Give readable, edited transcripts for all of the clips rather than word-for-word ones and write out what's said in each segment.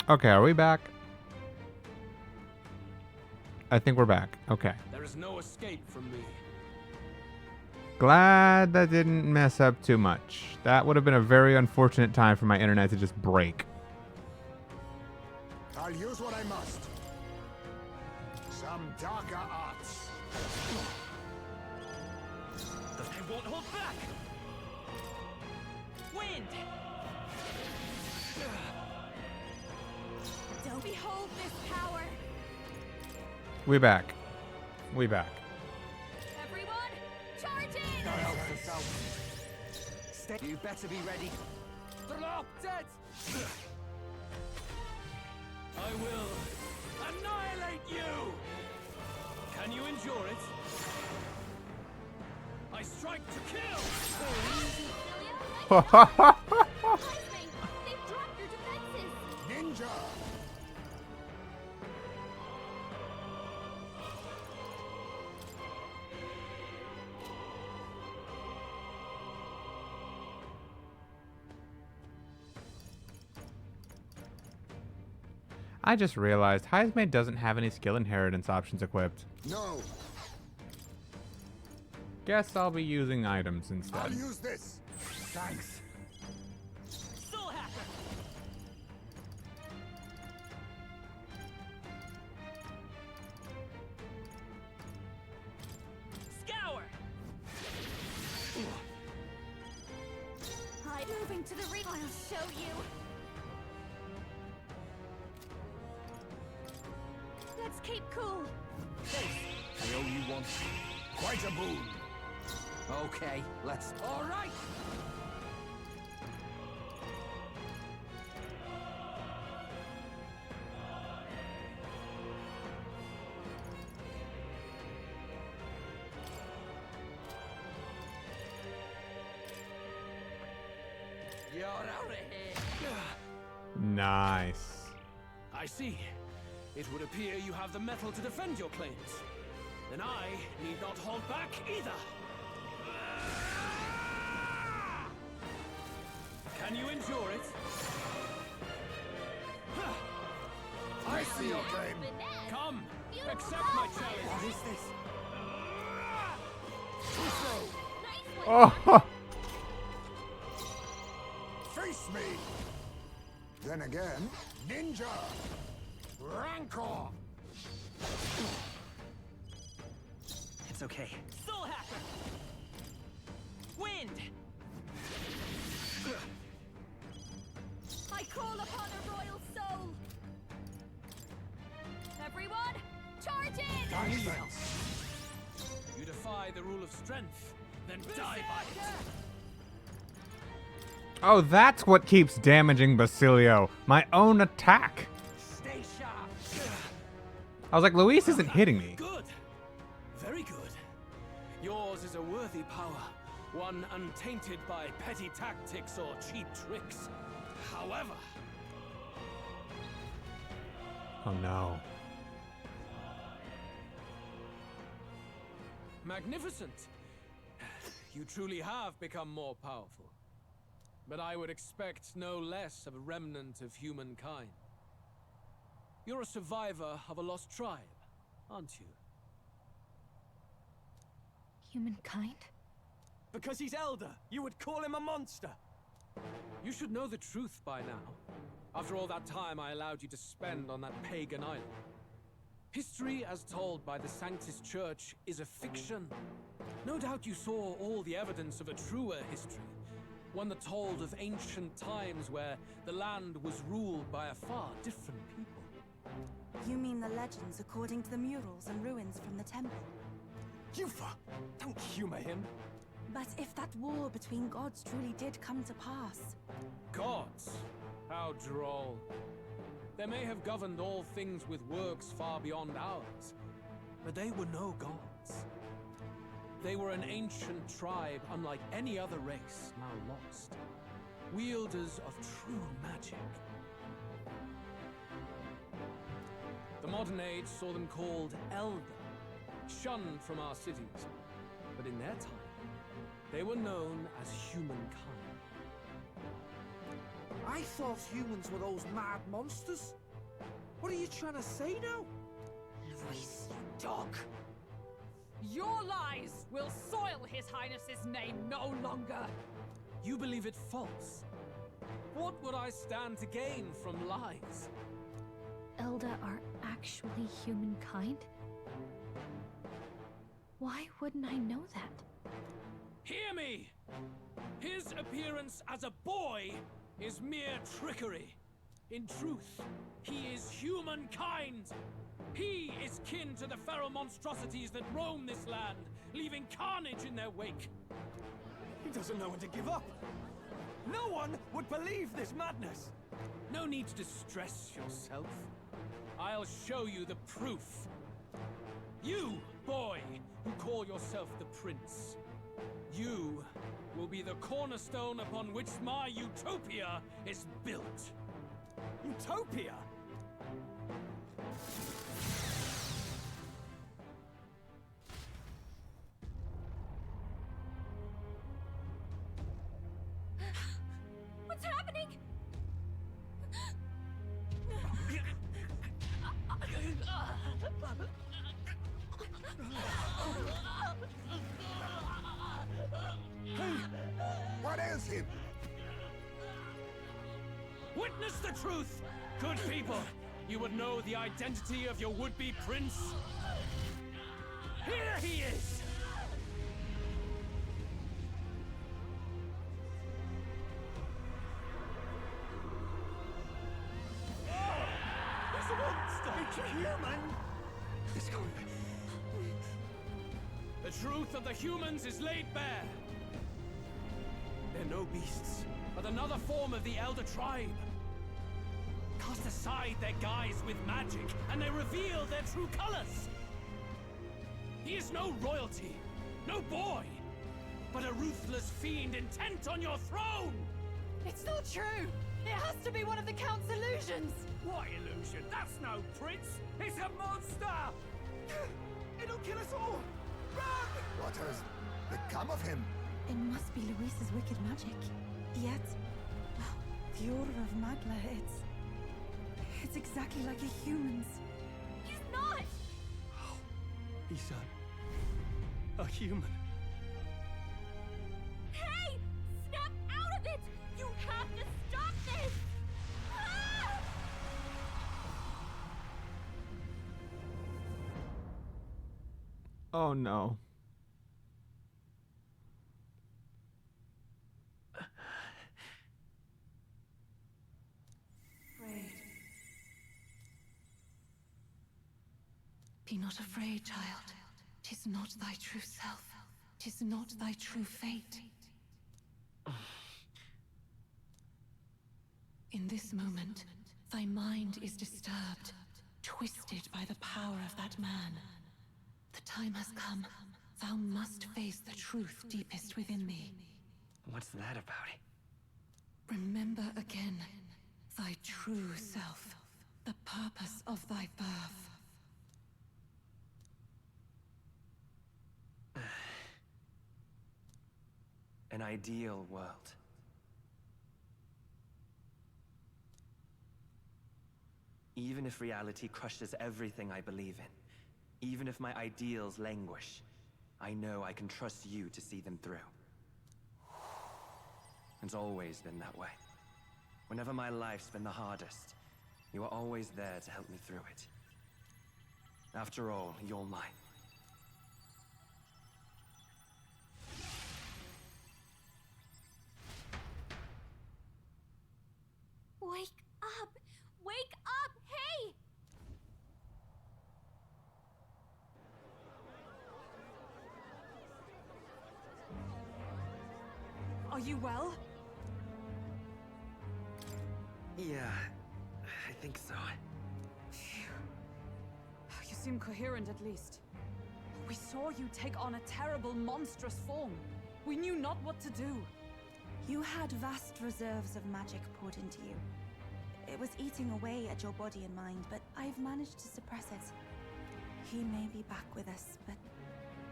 Okay, are we back? I think we're back. Okay. There is no escape from me. Glad that didn't mess up too much. That would have been a very unfortunate time for my internet to just break. I'll use what I must. Some darker arts. I won't hold back. Wind. Don't behold this power. We back. We back. Everyone, charge in! Stay. You better be ready. Drop dead. I will annihilate you. Can you endure it? I strike to kill. They've dropped your defenses. Ninja! I just realized Heismade doesn't have any skill inheritance options equipped. No, Guess I'll be using items I'll instead. use this. Thanks. Soul Hacker. Scour. I'm moving to the I'll show you. Let's keep cool. I owe you one. Quite a boon. Okay, let's. All right. You're out of here. Nice. I see. It would appear you have the metal to defend your claims. Then I need not hold back either. Can you endure it? I see your claim. Come, accept my challenge. What is this? Nice one. Oh, Face me! Then again, Ninja! Rancor! It's okay. Soul Hacker! Wind! I call upon a royal soul. Everyone, charge in! You defy the rule of strength, then die by it. oh, that's what keeps damaging Basilio. My own attack. Stay sharp. I was like, Luis isn't hitting me. Good. Very good. Yours is a worthy power, one untainted by petty tactics or cheap tricks. However, Oh no. magnificent. You truly have become more powerful. But I would expect no less of a remnant of humankind. You're a survivor of a lost tribe, aren't you? Humankind? Because he's elder, you would call him a monster. You should know the truth by now. After all that time I allowed you to spend on that pagan island. History as told by the Sanctus Church is a fiction. No doubt you saw all the evidence of a truer history. One that told of ancient times where the land was ruled by a far different people. You mean the legends according to the murals and ruins from the temple? Yufa, don't humor him. But if that war between gods truly did come to pass... Gods? How droll. They may have governed all things with works far beyond ours, but they were no gods. They were an ancient tribe unlike any other race now lost. Wielders of true magic. The modern age saw them called Elder, shunned from our cities. But in their time, they were known as humankind. I thought humans were those mad monsters. What are you trying to say now? Luis, you dog! Your lies will soil His Highness's name no longer! You believe it false? What would I stand to gain from lies? Elder are actually humankind? Why wouldn't I know that? Hear me! His appearance as a boy is mere trickery. In truth, he is humankind. He is kin to the feral monstrosities that roam this land, leaving carnage in their wake. He doesn't know when to give up. No one would believe this madness. No need to distress yourself. I'll show you the proof. You, boy, who call yourself the prince. You will be the cornerstone upon which my utopia is built. Utopia? What's happening? What is him? Witness the truth, good people. You would know the identity of your would-be prince. Here he is! It's a monster! It's a human! It's going. The truth of the humans is laid bare. They're no beasts, but another form of the Elder Tribe. Cast aside their guise with magic, and they reveal their true colors. He is no royalty, no boy, but a ruthless fiend intent on your throne! It's not true! It has to be one of the Count's illusions! What illusion? That's no prince! It's a monster! It'll kill us all! Run! What has become of him? It must be Luis's wicked magic. Yet, well, the aura of Magla, it's exactly like a human's. He's not! He's a human. Hey! Snap out of it! You have to stop this! Ah! Oh no. Be not afraid, child. 'Tis not thy true self. 'Tis not thy true fate. In this moment, thy mind is disturbed, twisted by the power of that man. The time has come. Thou must face the truth deepest within thee. What's that about? Remember again thy true self, the purpose of thy birth. An ideal world. Even if reality crushes everything I believe in, even if my ideals languish, I know I can trust you to see them through. It's always been that way. Whenever my life's been the hardest, you are always there to help me through it. After all, you're mine. Wake up! Wake up! Hey! Are you well? Yeah, I think so. Phew. You seem coherent at least. We saw you take on a terrible, monstrous form. We knew not what to do. You had vast reserves of magic poured into you. It was eating away at your body and mind, but I've managed to suppress it. He may be back with us, but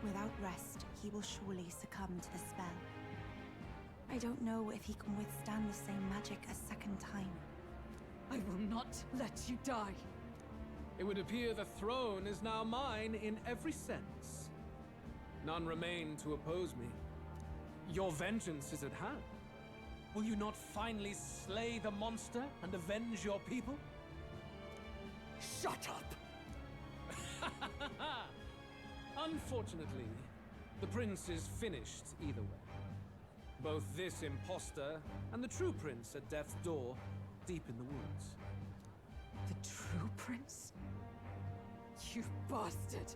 without rest, he will surely succumb to the spell. I don't know if he can withstand the same magic a second time. I will not let you die. It would appear the throne is now mine in every sense. None remain to oppose me. Your vengeance is at hand. Will you not finally slay the monster and avenge your people? Shut up! Unfortunately, the prince is finished either way. Both this imposter and the true prince at death's door, deep in the woods. The true prince? You bastard!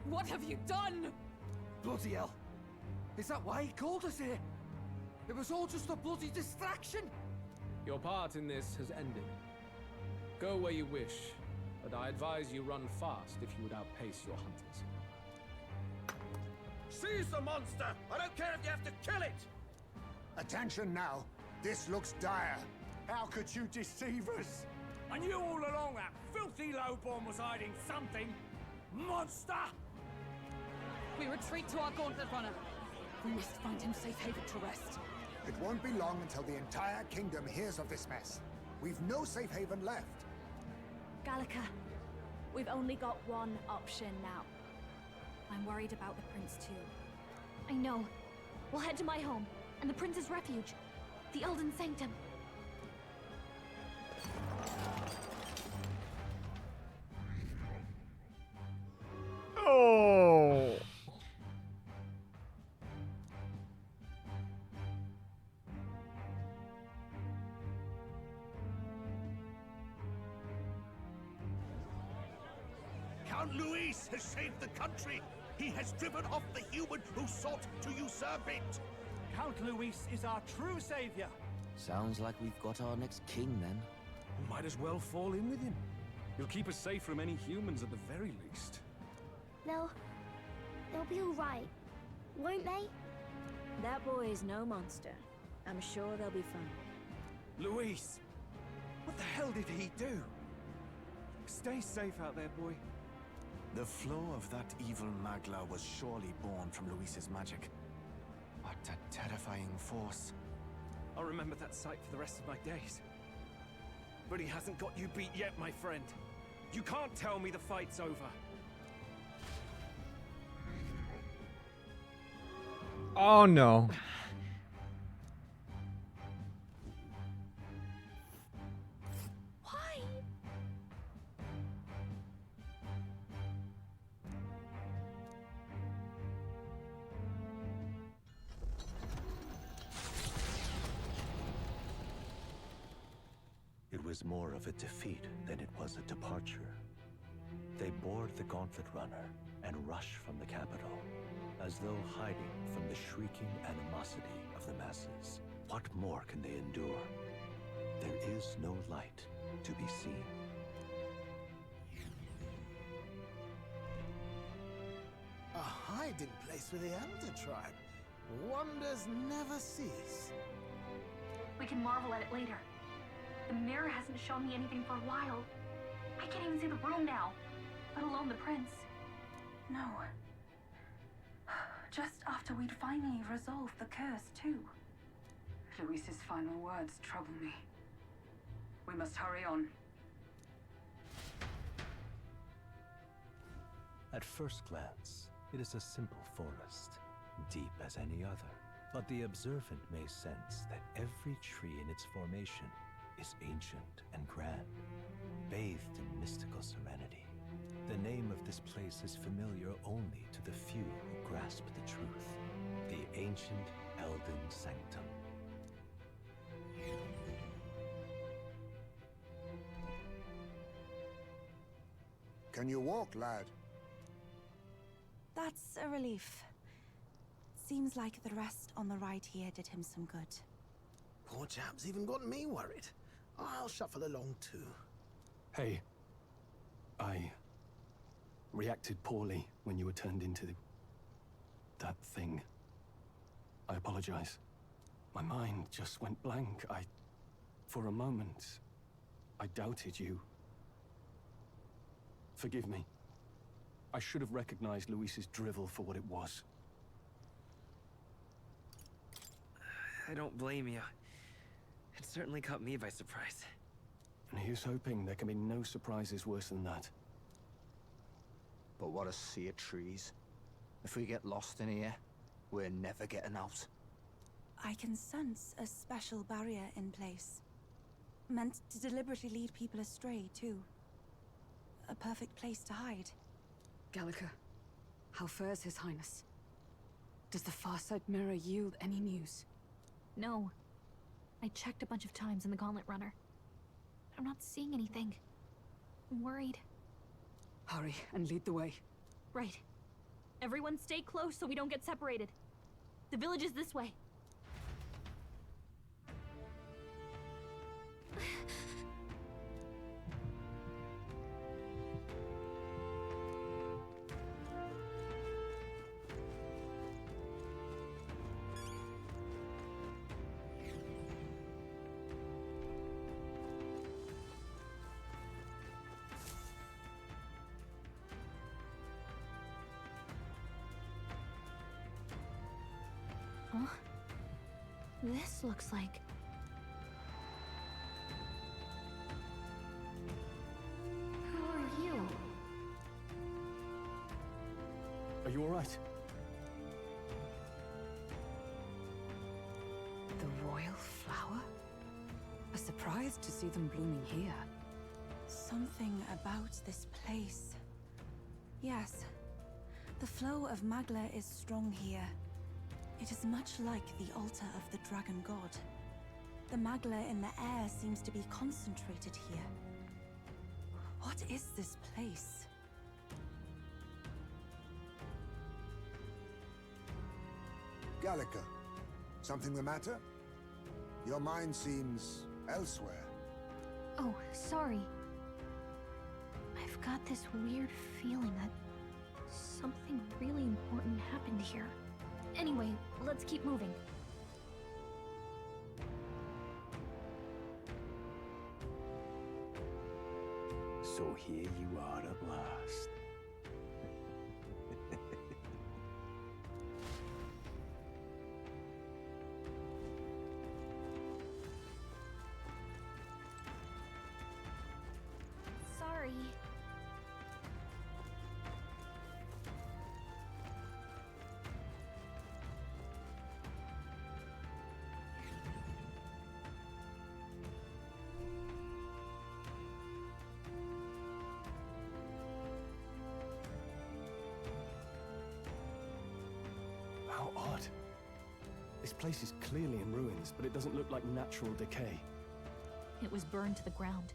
What have you done? Bloody hell. Is that why he called us here? It was all just a bloody distraction. Your part in this has ended. Go where you wish, but I advise you run fast if you would outpace your hunters. Seize the monster! I don't care if you have to kill it! Attention now. This looks dire. How could you deceive us? I knew all along that filthy lowborn was hiding something! Monster! We retreat to our gauntlet runner. We must find him safe haven to rest. It won't be long until the entire kingdom hears of this mess. We've no safe haven left. Gallica, we've only got one option now. I'm worried about the prince too. I know. We'll head to my home, and the prince's refuge, the Elden Sanctum. Oh. Count Luis has saved the country! He has driven off the human who sought to usurp it! Count Luis is our true savior. Sounds like we've got our next king, then. Might as well fall in with him. He'll keep us safe from any humans at the very least. They'll be all right, won't they? That boy is no monster. I'm sure they'll be fine. Luis! What the hell did he do? Stay safe out there, boy. The flow of that evil Magla was surely born from Luis's magic. What a terrifying force. I'll remember that sight for the rest of my days. But he hasn't got you beat yet, my friend. You can't tell me the fight's over. Oh no. Why? It was more of a defeat than it was a departure. They board the Gauntlet Runner and rush from the capital, as though hiding from the shrieking animosity of the masses. What more can they endure? There is no light to be seen. A hiding place for the Elder tribe. Wonders never cease. We can marvel at it later. The mirror hasn't shown me anything for a while. I can't even see the room now, let alone the prince. No. Just after we'd finally resolved the curse, too. Luis's final words trouble me. We must hurry on. At first glance, it is a simple forest, deep as any other. But the observant may sense that every tree in its formation is ancient and grand, bathed in mystical serenity. The name of this place is familiar only to the few who grasp the truth. The ancient Elden Sanctum. Can you walk, lad? That's a relief. Seems like the rest on the right here did him some good. Poor chap's even got me worried. I'll shuffle along too. Hey, I reacted poorly when you were turned into that thing. I apologize. My mind just went blank. For a moment, I doubted you. Forgive me. I should have recognized Luis's drivel for what it was. I don't blame you. It certainly caught me by surprise. And here's hoping there can be no surprises worse than that. But what a sea of trees. If we get lost in here, we're never getting out. I can sense a special barrier in place. Meant to deliberately lead people astray, too. A perfect place to hide. Gallica, how fares His Highness? Does the Farsight Mirror yield any news? No. I checked a bunch of times in the Gauntlet Runner. I'm not seeing anything. I'm worried. Hurry and lead the way. Right. Everyone stay close so we don't get separated. The village is this way. Huh? This looks like... Who are you? Are you all right? The royal flower? A surprise to see them blooming here. Something about this place. Yes. The flow of Magla is strong here. It is much like the altar of the dragon god. The Magla in the air seems to be concentrated here. What is this place? Gallica, something the matter? Your mind seems elsewhere. Oh, sorry. I've got this weird feeling that something really important happened here. Anyway, let's keep moving. So here you are at last. Sorry. How odd. This place is clearly in ruins, but it doesn't look like natural decay. It was burned to the ground.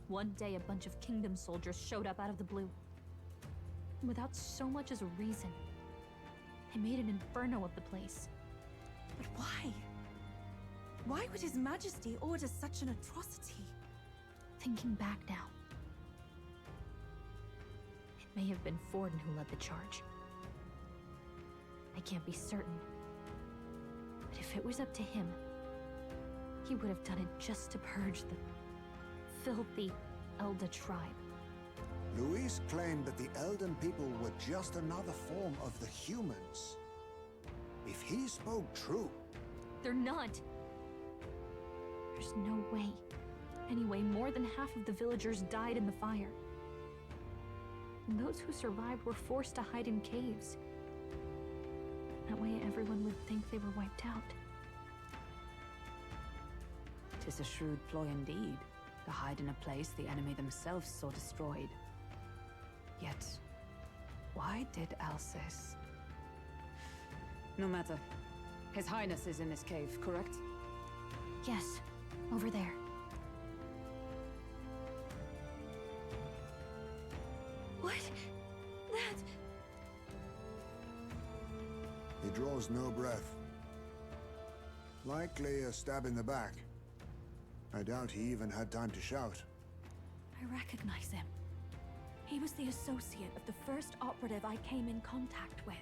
One day, a bunch of kingdom soldiers showed up out of the blue. Without so much as a reason. They made an inferno of the place. But why? Why would His Majesty order such an atrocity? Thinking back now, it may have been Forden who led the charge. I can't be certain. But if it was up to him, he would have done it just to purge the filthy Elder tribe. Luis claimed that the Elden people were just another form of the humans. If he spoke true... They're not. There's no way. Anyway, more than half of the villagers died in the fire. And those who survived were forced to hide in caves. That way everyone would think they were wiped out. 'Tis a shrewd ploy indeed, to hide in a place the enemy themselves saw destroyed. Yet, why did Alcys? No matter. His Highness is in this cave, correct? Yes, over there. What? That... He draws no breath. Likely a stab in the back. I doubt he even had time to shout. I recognize him. He was the associate of the first operative I came in contact with.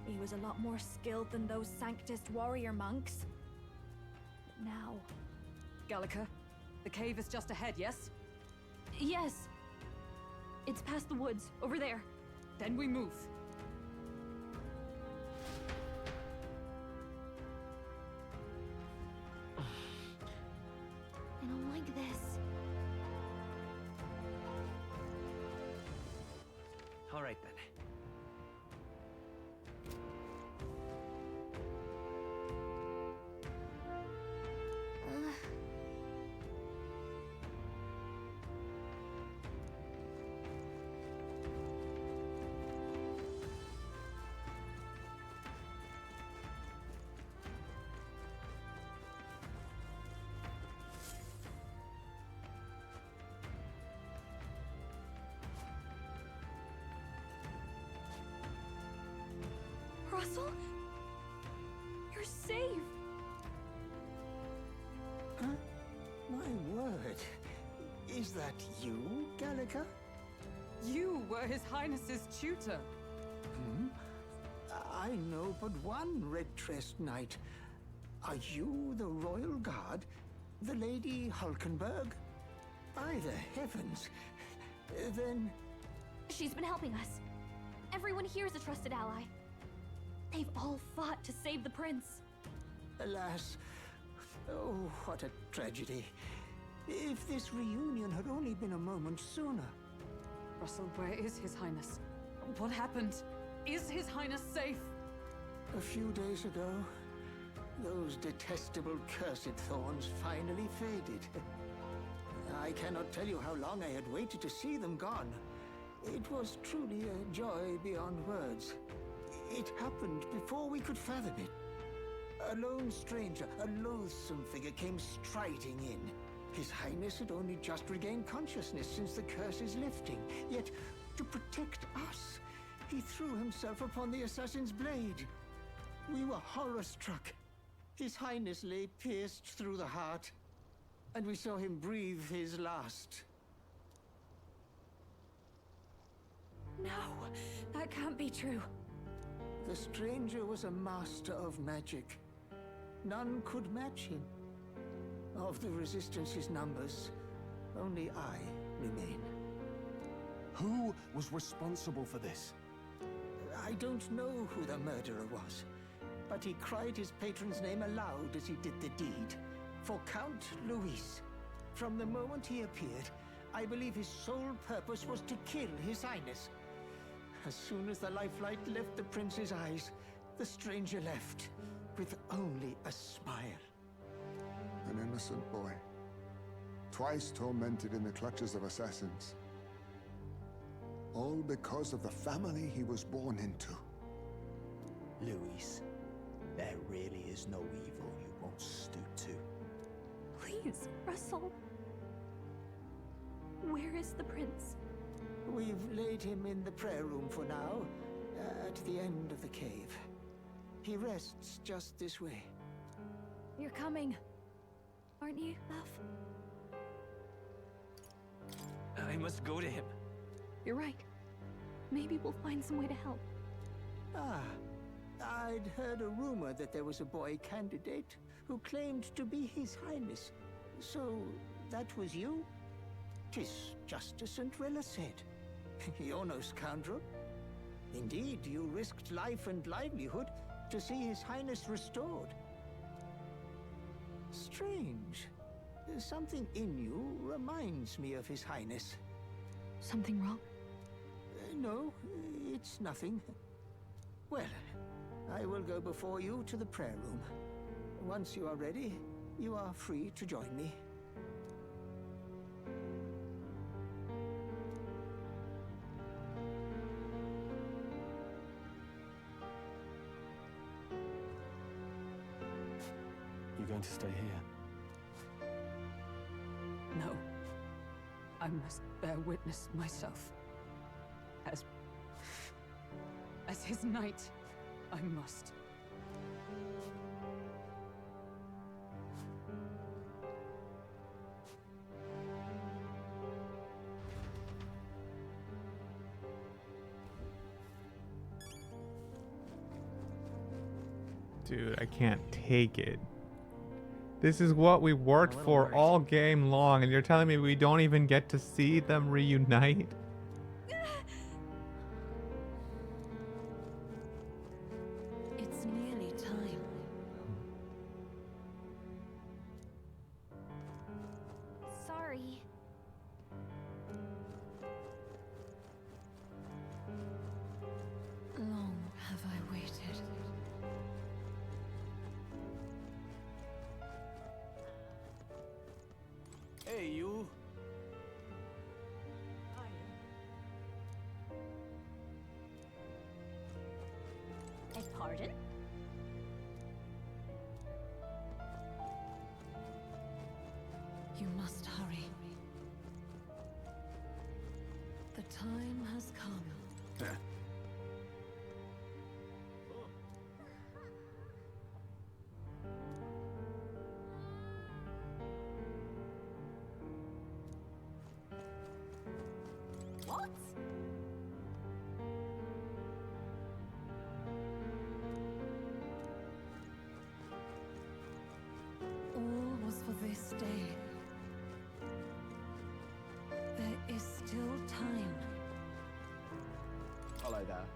He was a lot more skilled than those Sanctist warrior monks. But now... Gallica, the cave is just ahead, yes? Yes. It's past the woods, over there. Then we move. like this. All right then. Russell? You're safe! Huh? My word. Is that you, Gallica? You were His Highness's tutor. Hmm? I know but one red-dressed knight. Are you the royal guard? The Lady Hulkenberg? By the heavens. Then... She's been helping us. Everyone here is a trusted ally. They've all fought to save the prince. Alas. Oh, what a tragedy. If this reunion had only been a moment sooner. Russell, where is His Highness? What happened? Is His Highness safe? A few days ago, those detestable cursed thorns finally faded. I cannot tell you how long I had waited to see them gone. It was truly a joy beyond words. It happened before we could fathom it. A lone stranger, a loathsome figure came striding in. His Highness had only just regained consciousness since the curse's lifting. Yet, to protect us, he threw himself upon the assassin's blade. We were horror-struck. His Highness lay pierced through the heart, and we saw him breathe his last. No, that can't be true. The stranger was a master of magic. None could match him. Of the Resistance's numbers, only I remain. Who was responsible for this? I don't know who the murderer was, but he cried his patron's name aloud as he did the deed. For Count Luis. From the moment he appeared, I believe his sole purpose was to kill His Highness. As soon as the lifelight left the prince's eyes, the stranger left, with only a smile. An innocent boy, twice tormented in the clutches of assassins. All because of the family he was born into. Luis, there really is no evil you won't stoop to. Please, Russell. Where is the prince? We've laid him in the prayer room for now, at the end of the cave. He rests just this way. You're coming, aren't you, love? I must go to him. You're right. Maybe we'll find some way to help. Ah, I'd heard a rumor that there was a boy candidate who claimed to be His Highness. So, that was you? 'Tis just as St. Rilla said. You're no scoundrel. Indeed, you risked life and livelihood to see His Highness restored. Strange. Something in you reminds me of His Highness. Something wrong? No, it's nothing. Well, I will go before you to the prayer room. Once you are ready, you are free to join me. You're going to stay here? No. I must bear witness myself. As his knight, I must. Dude, I can't take it. This is what we worked for all game long, and you're telling me we don't even get to see them reunite? It's nearly time. sorry. Long have I waited. Hey, you. Beg pardon? You must hurry. The time has come. What? All was for this day. There is still time. Hello there.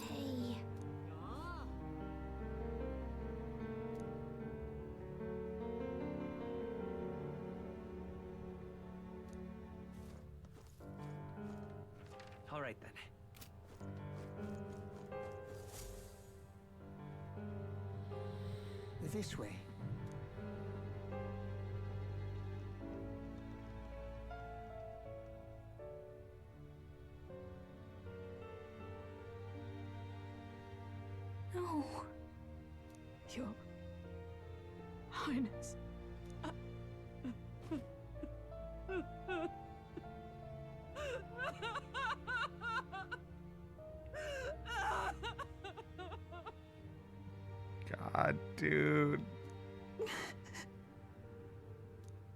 Hey. All right then. This way. No. Your Highness. God, dude.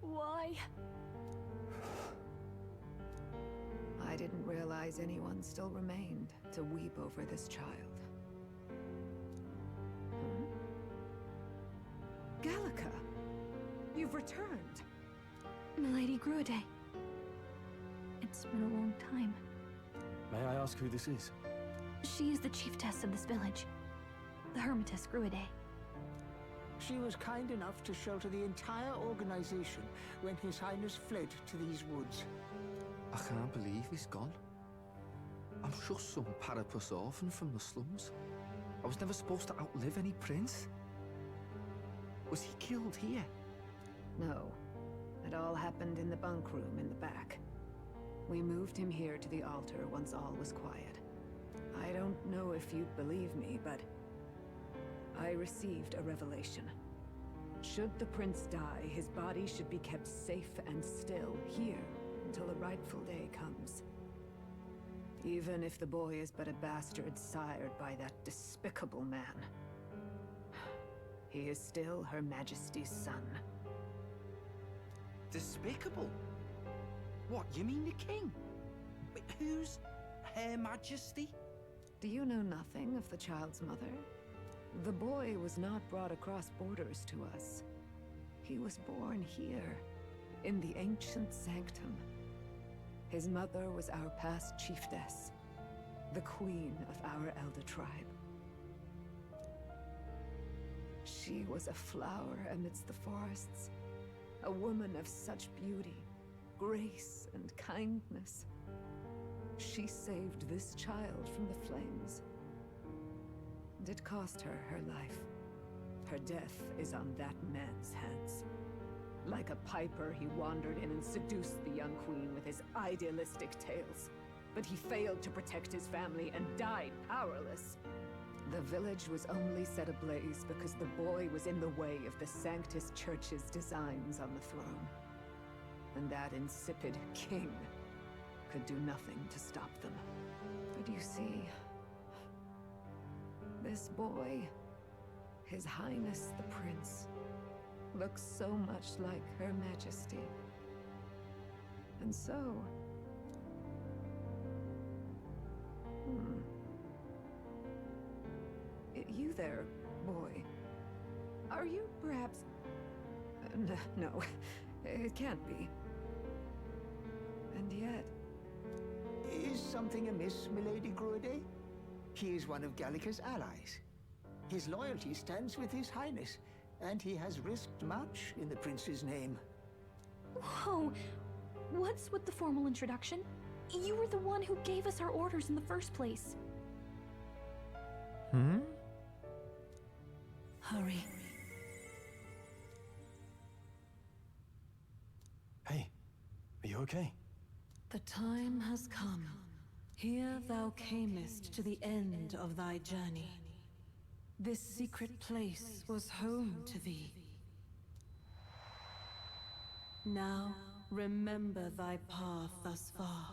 Why? I didn't realize anyone still remained to weep over this child. Gallica, you've returned. Milady Gruade. It's been a long time. May I ask who this is? She is the chiefess of this village. The Hermitess Gruade. She was kind enough to shelter the entire organization when His Highness fled to these woods. I can't believe he's gone. I'm just some parapus orphan from the slums. I was never supposed to outlive any prince. Was he killed here? No. It all happened in the bunk room in the back. We moved him here to the altar once all was quiet. I don't know if you'd believe me, but I received a revelation. Should the prince die, his body should be kept safe and still here until a rightful day comes. Even if the boy is but a bastard sired by that despicable man. He is still Her Majesty's son. Despicable? What, you mean the king? Wait, who's Her Majesty? Do you know nothing of the child's mother? The boy was not brought across borders to us. He was born here, in the ancient sanctum. His mother was our past chiefess, the queen of our elder tribe. She was a flower amidst the forests, a woman of such beauty, grace, and kindness. She saved this child from the flames. And it cost her her life. Her death is on that man's hands. Like a piper, he wandered in and seduced the young queen with his idealistic tales. But he failed to protect his family and died powerless. The village was only set ablaze because the boy was in the way of the Sanctus Church's designs on the throne. And that insipid king could do nothing to stop them. But you see, this boy, His Highness the Prince, looks so much like Her Majesty. Even so. You there, boy. Are you perhaps... no, it can't be. And yet... Is something amiss, Milady Gruede? He is one of Gallica's allies. His loyalty stands with His Highness, and he has risked much in the Prince's name. Whoa! What's with the formal introduction? You were the one who gave us our orders in the first place. Hurry. Hey, are you okay? The time has come. Here thou camest to the end of thy journey. This secret place was home to thee. Now, remember thy path thus far.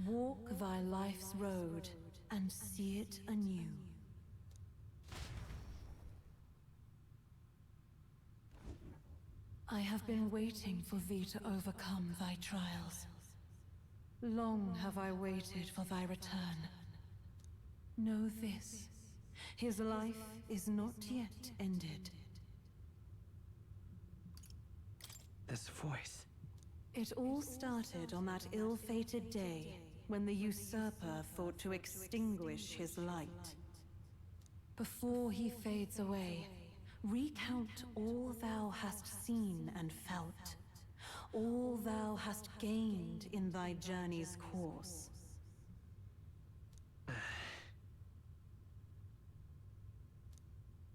Walk thy life's road and see it anew. I have been waiting for thee to overcome thy trials. Long have I waited for thy return. Know this, his life is not yet ended. This voice. It all started on that ill-fated day when the usurper thought to extinguish his light. Before he fades away, recount all thou hast seen and felt, all thou hast gained in thy journey's course.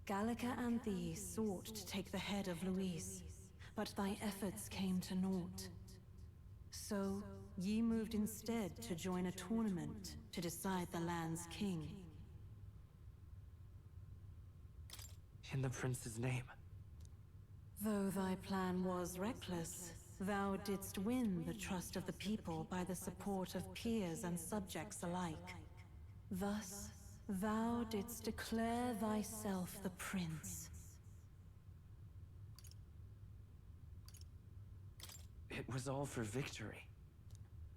Gallica and thee sought to take the head of Luis, but thy efforts came to naught. So, ye moved instead to join a tournament to decide the land's king. In the prince's name. Though thy plan was reckless, thou didst win the trust of the people by the support of peers and subjects alike. Thus, thou didst declare thyself the prince. It was all for victory.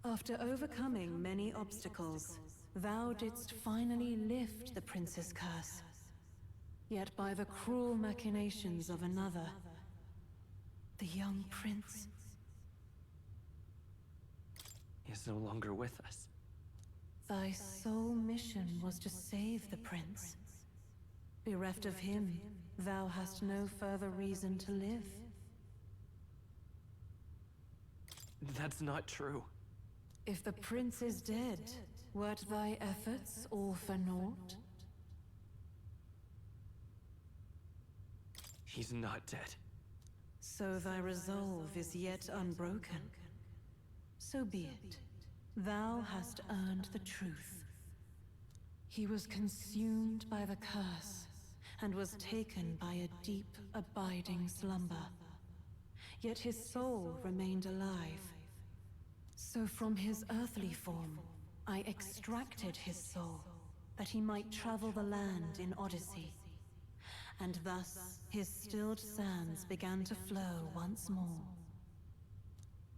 After overcoming many obstacles, thou didst finally lift the prince's curse. Yet by the cruel machinations of another, the young prince is no longer with us. Thy sole mission was to save the prince. Bereft of him, thou hast no further reason to live. That's not true. If the prince is dead, wert thy efforts all for naught? He's not dead. So thy resolve is yet unbroken. So be it. Thou hast earned the truth. He was consumed by the curse, and was taken by a deep, abiding slumber. Yet his soul remained alive. So from his earthly form, I extracted his soul, that he might travel the land in Odyssey. And thus, his stilled sands began to flow once more.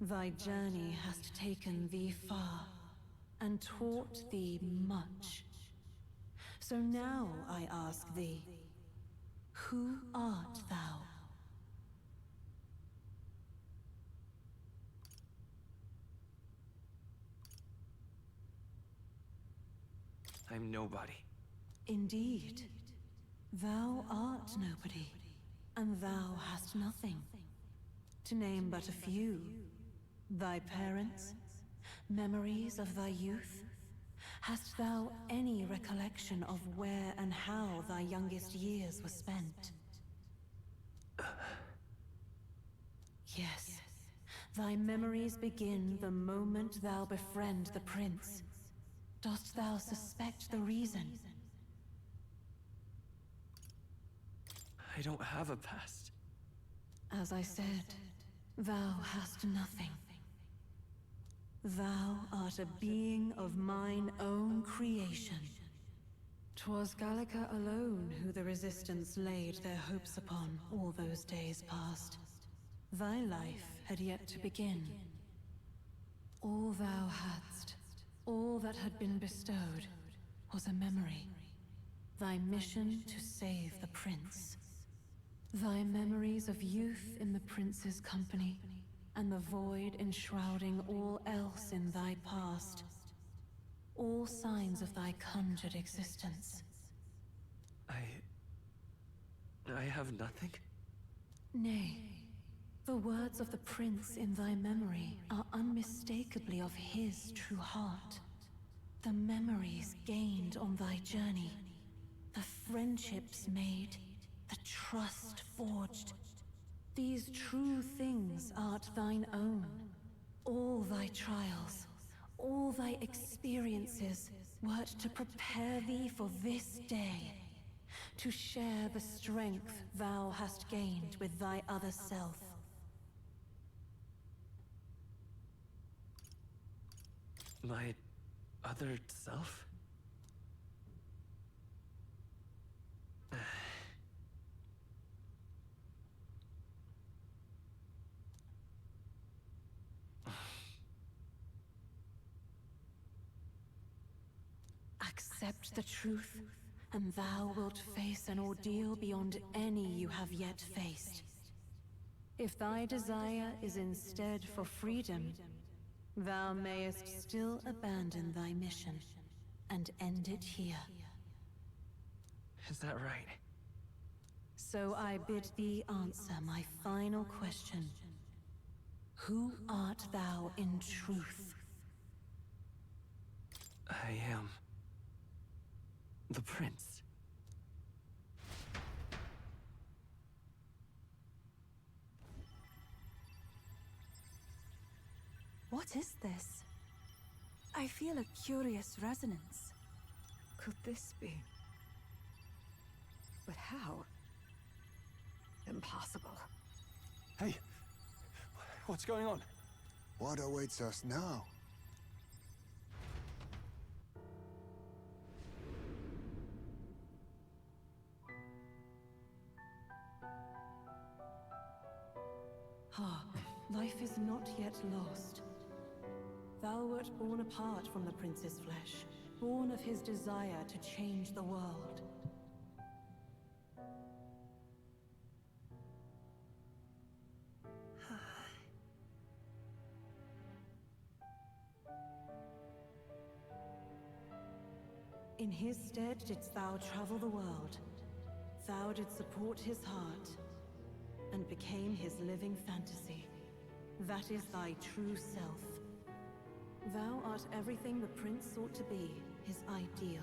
Thy journey hast taken thee far, and taught thee much. So now I ask thee, who art thou? I'm nobody. Indeed. Thou art nobody, and thou hast nothing. To name but a few, thy parents, memories of thy youth. Hast thou any recollection of where and how thy youngest years were spent? Yes, thy memories begin the moment thou befriend the prince. Dost thou suspect the reason? I don't have a past. As I said, thou hast nothing. Thou art a being of mine own creation. 'Twas Gallica alone who the Resistance laid their hopes upon all those days past. Thy life had yet to begin. All thou hadst, all that had been bestowed, was a memory. Thy mission to save the prince. Thy memories of youth in the prince's company, and the void enshrouding all else in thy past. All signs of thy conjured existence. I have nothing? Nay, the words of the prince in thy memory are unmistakably of his true heart. The memories gained on thy journey, the friendships made, the trust forged. These true things art thine own. All thy trials, all thy experiences wert to prepare thee for this day. To share the strength thou hast gained with thy other self. My other self? Accept the truth, and thou wilt face an ordeal beyond any you have yet faced. If thy desire is instead for freedom, thou mayest still abandon thy mission, and end it here. Is that right? So I bid thee answer my final question. Who art thou in truth? I am... the prince. What is this? I feel a curious resonance. Could this be? But how? Impossible. Hey! What's going on? What awaits us now? Hark, life is not yet lost. Thou wert born apart from the prince's flesh, born of his desire to change the world. In his stead didst thou travel the world. Thou didst support his heart, and became his living fantasy. That is thy true self. Thou art everything the prince sought to be, his ideal.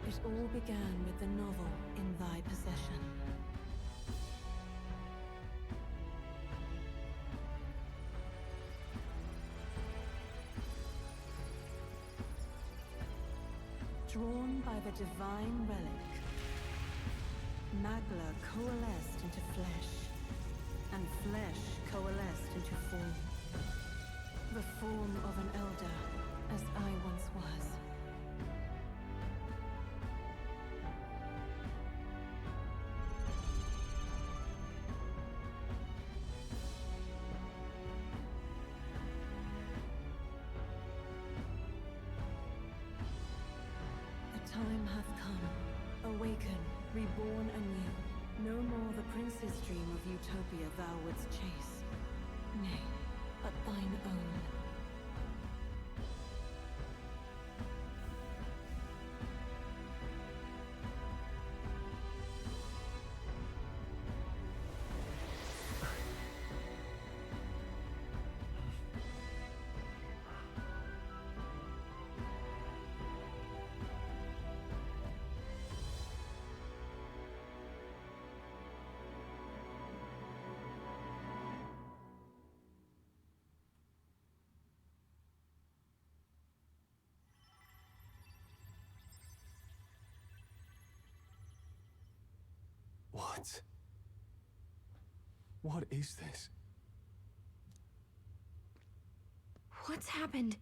It all began with the novel in thy possession. Drawn by the divine relic, Magla coalesced into flesh, and flesh coalesced into form. The form of an elder, as I once was. The time hath come. Awaken, reborn anew. No more the prince's dream of utopia thou wouldst chase. Nay, but thine own. What? What is this? What's happened?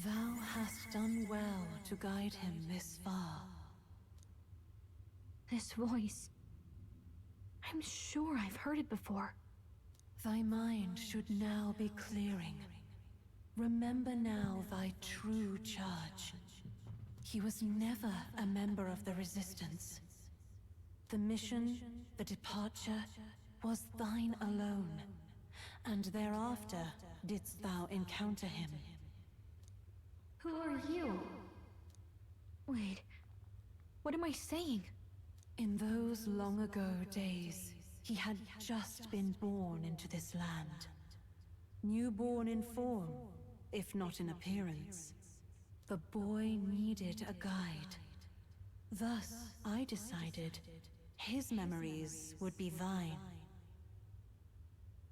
Thou hast done well to guide him this far. This voice. I'm sure I've heard it before. Thy mind should now be clearing. Remember now thy true charge. He was never a member of the Resistance. The mission, the departure, was thine alone, and thereafter didst thou encounter him. Who are you? Wait, what am I saying? In those long ago days, he had just been born into this land. Newborn in form, if not in appearance. The boy needed a guide. Thus, I decided his memories would be thine.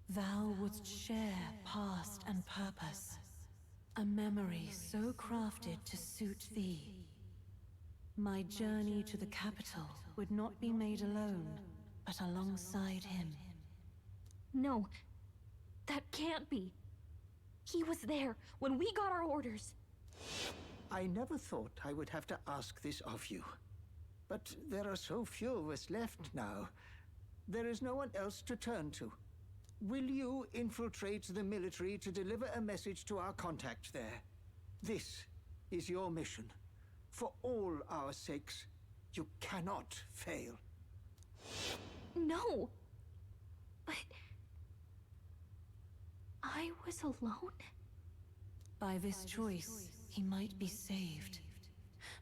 Thou wouldst share past and purpose. A memory so crafted to suit thee. My journey to the capital would not be made alone, but alongside him. No, that can't be. He was there when we got our orders. I never thought I would have to ask this of you. But there are so few of us left now. There is no one else to turn to. Will you infiltrate the military to deliver a message to our contact there? This is your mission. For all our sakes, you cannot fail. No! But... I was alone? By this choice, he might be saved.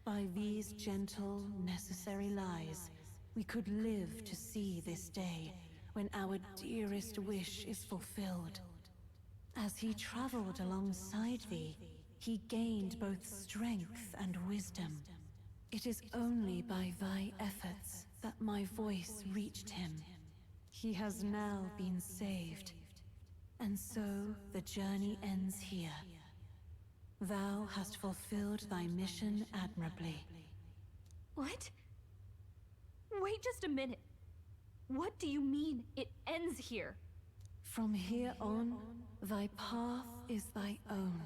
By these gentle, necessary lies, we could live to see this day, when our dearest wish is fulfilled. As he traveled alongside thee, he gained both strength and wisdom. It is only by thy efforts that my voice reached him. He has now been saved. And so the journey ends here. Thou hast fulfilled thy mission admirably. What? Wait just a minute. What do you mean, it ends here? From here on, thy path is thy own.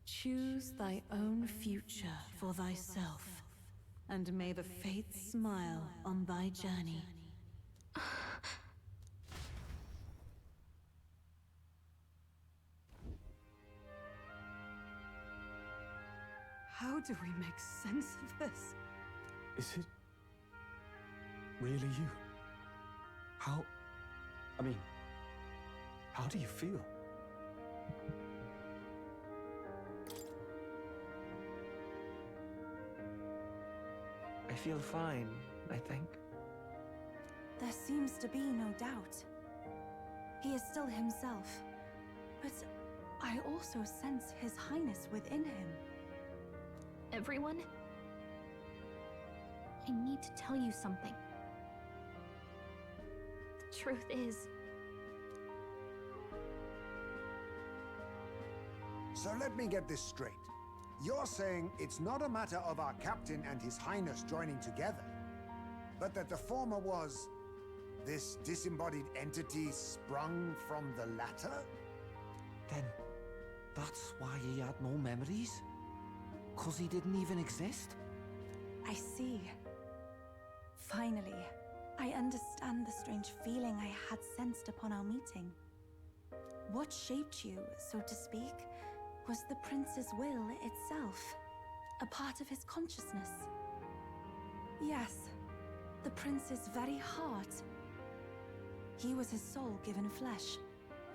Choose thy own future for thyself, and may the fates smile on thy journey. How do we make sense of this? Is it really you? How do you feel? I feel fine, I think. There seems to be no doubt. He is still himself. But I also sense His Highness within him. Everyone? I need to tell you something. The truth is... So let me get this straight. You're saying it's not a matter of our captain and His Highness joining together, but that the former was this disembodied entity sprung from the latter? Then, that's why he had no memories? 'Cause he didn't even exist? I see. Finally, I understand the strange feeling I had sensed upon our meeting. What shaped you, so to speak, was the prince's will itself, a part of his consciousness. Yes, the prince's very heart. He was his soul given flesh.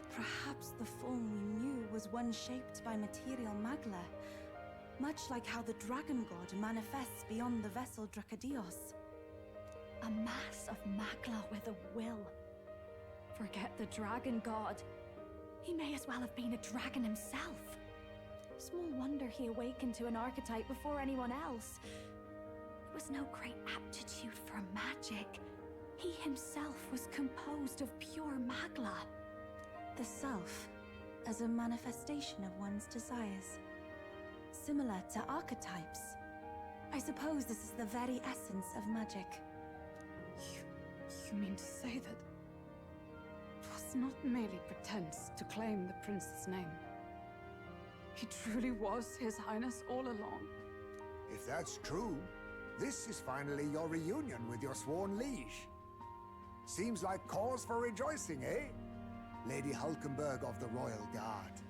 Perhaps the form we knew was one shaped by material magla, much like how the dragon god manifests beyond the vessel Drakadios. A mass of magla with a will. Forget the dragon god. He may as well have been a dragon himself. Small wonder he awakened to an archetype before anyone else. It was no great aptitude for magic. He himself was composed of pure magla. The self, as a manifestation of one's desires. Similar to archetypes. I suppose this is the very essence of magic. You mean to say that it was not merely pretense to claim the prince's name? He truly was His Highness all along. If that's true, this is finally your reunion with your sworn liege. Seems like cause for rejoicing, eh? Lady Hulkenberg of the Royal Guard.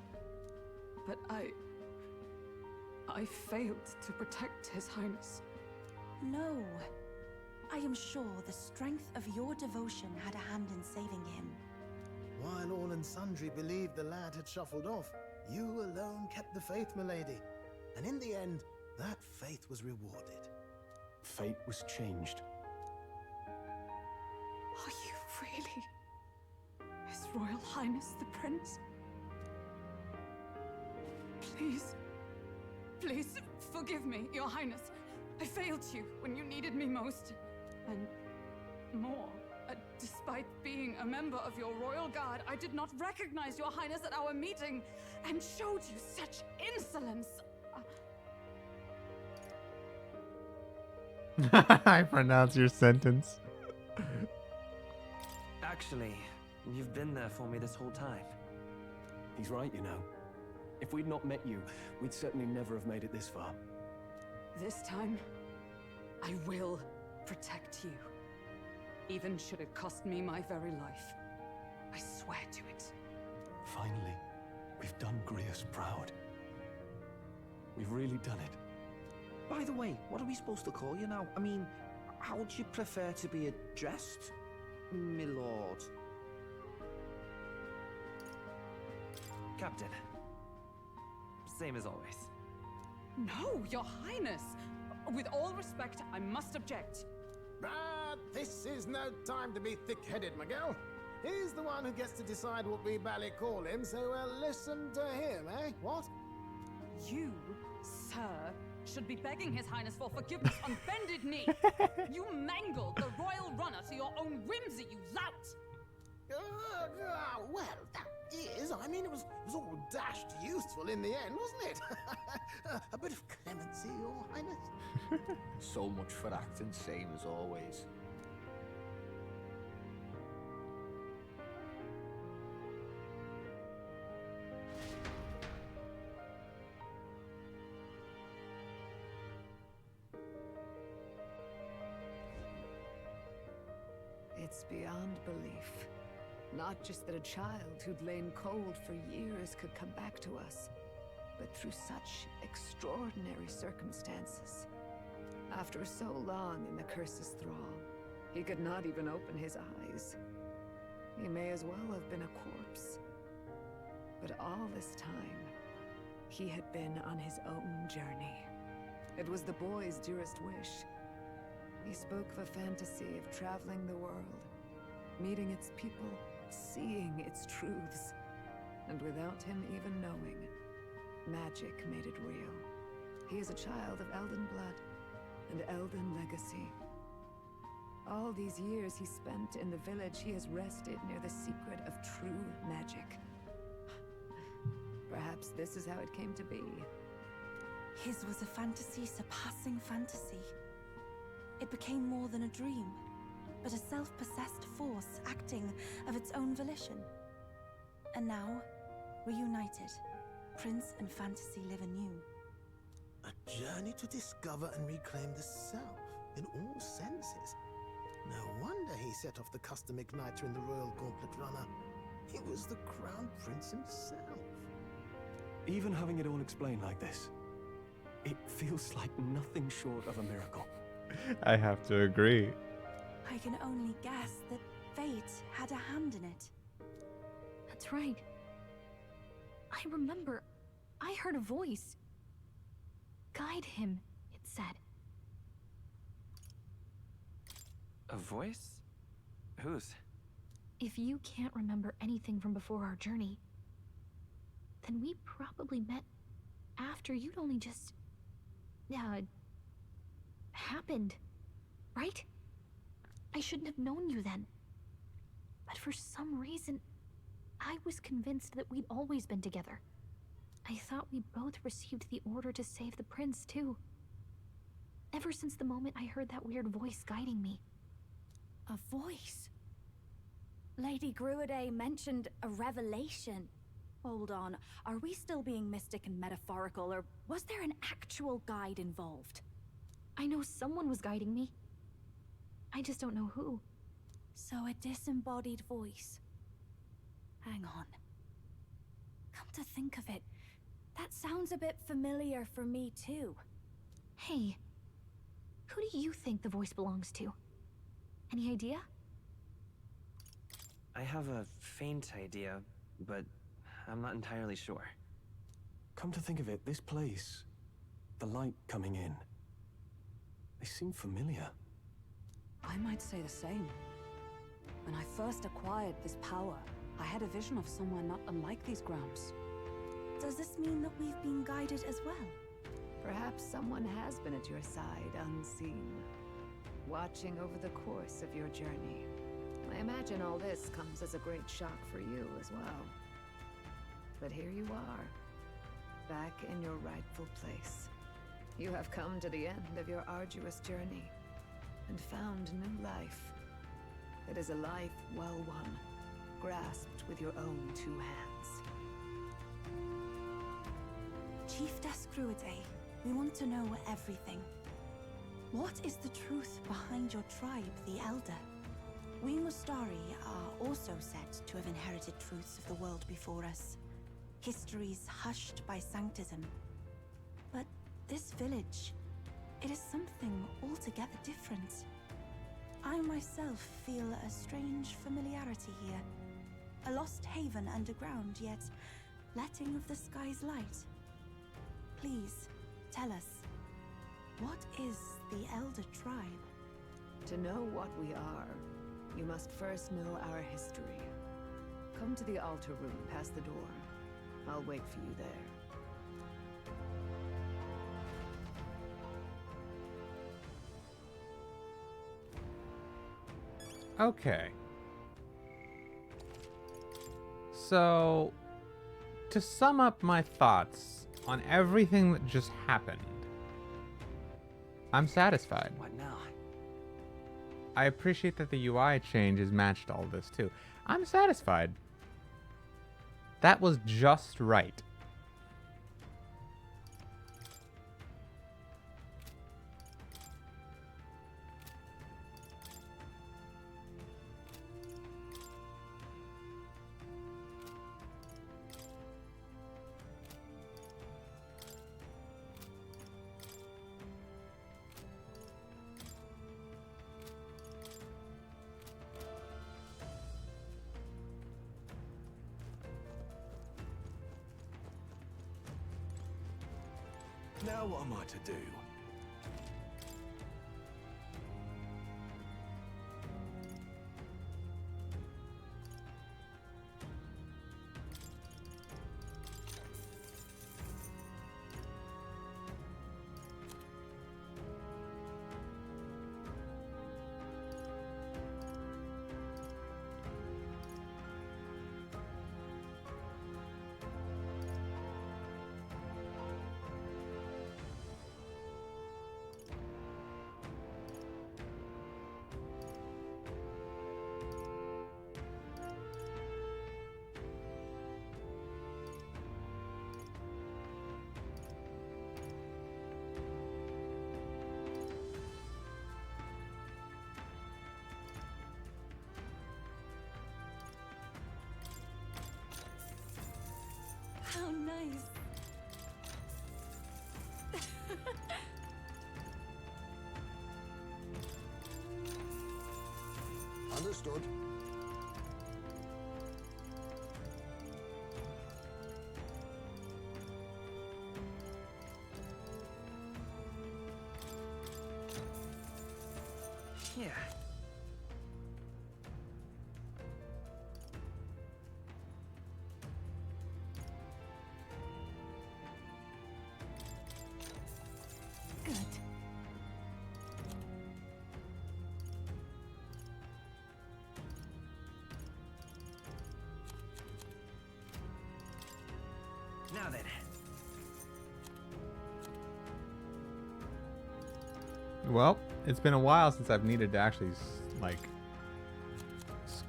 But I failed to protect His Highness. No. I am sure the strength of your devotion had a hand in saving him. While all and sundry believed the lad had shuffled off, you alone kept the faith, milady. And in the end, that faith was rewarded. Fate was changed. Are you really His Royal Highness the Prince? Please, please forgive me, Your Highness. I failed you when you needed me most. And more, despite being a member of your royal guard, I did not recognize Your Highness at our meeting and showed you such insolence. I pronounce your sentence. Actually, you've been there for me this whole time. He's right, you know. If we'd not met you, we'd certainly never have made it this far. This time, I will protect you. Even should it cost me my very life. I swear to it. Finally, we've done Grius proud. We've really done it. By the way, what are we supposed to call you now? I mean, how would you prefer to be addressed, my lord? Captain. Same as always. No, Your Highness! With all respect, I must object. But this is no time to be thick-headed, Miguel. He's the one who gets to decide what we bally call him, so we'll listen to him, eh? What? You, sir, should be begging His Highness for forgiveness on bended knee. You mangled the royal runner to your own whimsy, you lout! Well, that is, I mean, it was all dashed useful in the end, wasn't it? A bit of clemency, Your Highness. So much for acting same as always. It's beyond belief. Not just that a child who'd lain cold for years could come back to us, but through such extraordinary circumstances. After so long in the curse's thrall, he could not even open his eyes. He may as well have been a corpse. But all this time, he had been on his own journey. It was the boy's dearest wish. He spoke of a fantasy of traveling the world, meeting its people, seeing its truths. And without him even knowing, magic made it real. He is a child of Elden blood and Elden legacy. All these years he spent in the village, he has rested near the secret of true magic. Perhaps this is how it came to be. His was a fantasy surpassing fantasy. It became more than a dream, but a self-possessed force acting of its own volition. And now, reunited, Prince and fantasy live anew. A journey to discover and reclaim the self, in all senses. No wonder he set off the custom igniter in the Royal Gauntlet Runner. He was the Crown Prince himself. Even having it all explained like this, it feels like nothing short of a miracle. I have to agree. I can only guess that fate had a hand in it. That's right. I remember, I heard a voice. Guide him, it said. A voice? Whose? If you can't remember anything from before our journey, then we probably met after you'd only just... happened, right? I shouldn't have known you then. But for some reason, I was convinced that we'd always been together. I thought we both received the order to save the prince, too. Ever since the moment I heard that weird voice guiding me. A voice. Lady Gruade mentioned a revelation. Hold on, are we still being mystic and metaphorical, or was there an actual guide involved? I know someone was guiding me. I just don't know who. So a disembodied voice. Hang on. Come to think of it, that sounds a bit familiar for me too. Hey, who do you think the voice belongs to? Any idea? I have a faint idea, but I'm not entirely sure. Come to think of it, this place, the light coming in, they seem familiar. I might say the same. When I first acquired this power, I had a vision of somewhere not unlike these grounds. Does this mean that we've been guided as well? Perhaps someone has been at your side unseen, watching over the course of your journey. I imagine all this comes as a great shock for you as well. But here you are, back in your rightful place. You have come to the end of your arduous journey and found new life. It is a life well won, grasped with your own two hands. Chiefess Gruade, we want to know everything. What is the truth behind your tribe, the Elder? We Mustari are also said to have inherited truths of the world before us. Histories hushed by sanctism. But this village, it is something altogether different. I myself feel a strange familiarity here. A lost haven underground, yet letting of the sky's light. Please, tell us, what is the Elder Tribe? To know what we are, you must first know our history. Come to the altar room past the door. I'll wait for you there. Okay. So, to sum up my thoughts on everything that just happened, I'm satisfied. What now? I appreciate that the UI changes matched all this too. I'm satisfied. That was just right. Now what am I to do? How nice. Understood. Yeah. Good. Now then. Well, it's been a while since I've needed to actually, like,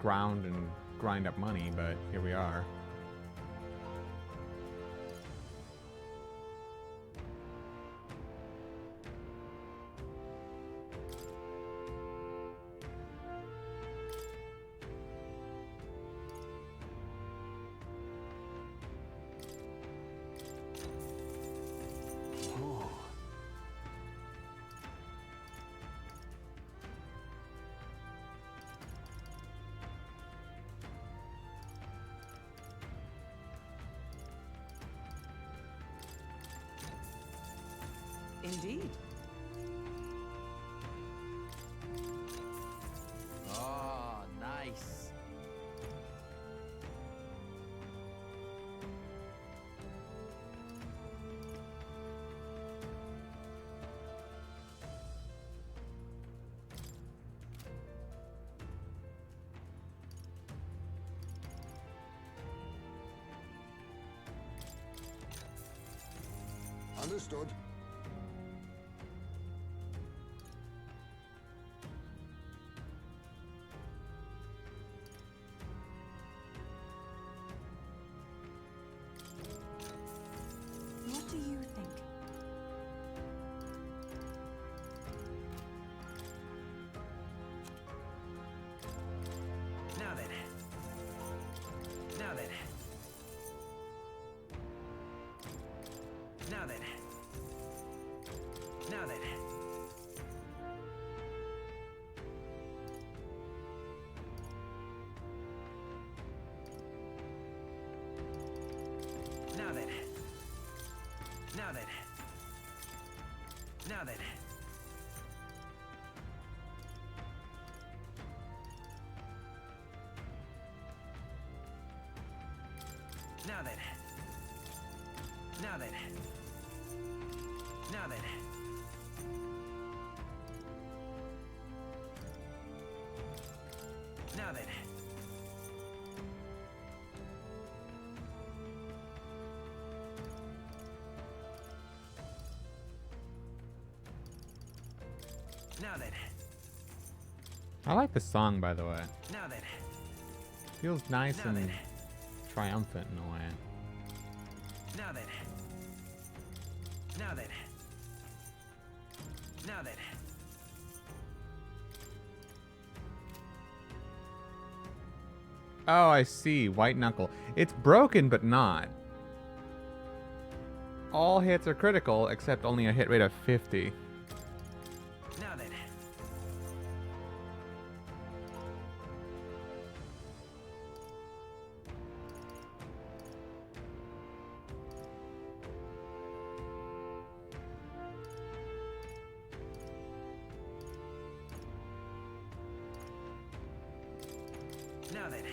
scrounge and grind up money, but here we are. Indeed. Oh, nice. Understood. What do you think? Now then. Now then. Now then. Now then. Now then. Now then. Now then. Now then. Now then. Now then. Now then. Now then. I like the song, by the way. Now then. Feels nice Now and then. triumphant in a way. Now then. Now then. Now then. Oh, I see. White knuckle. It's broken, but not. All hits are critical, except only a hit rate of 50. Now then. Now then.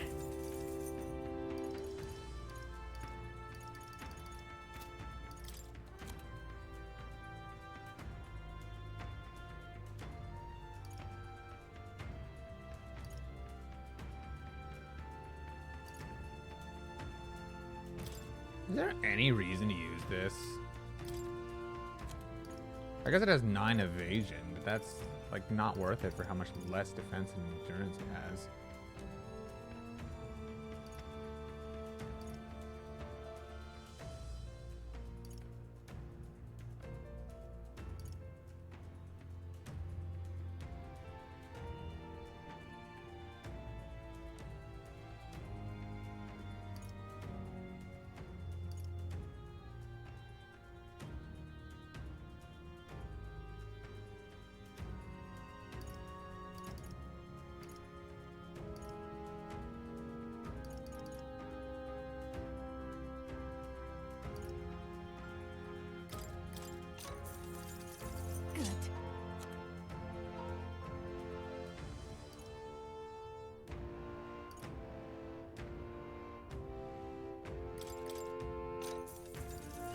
Is there any reason to use this? I guess it has 9 evasion, but that's like not worth it for how much less defense and endurance it has.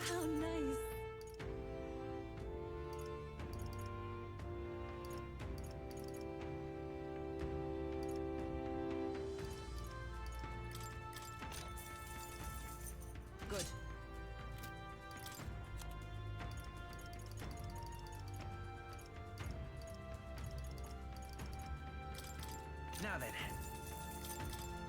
How nice. Good. Now then.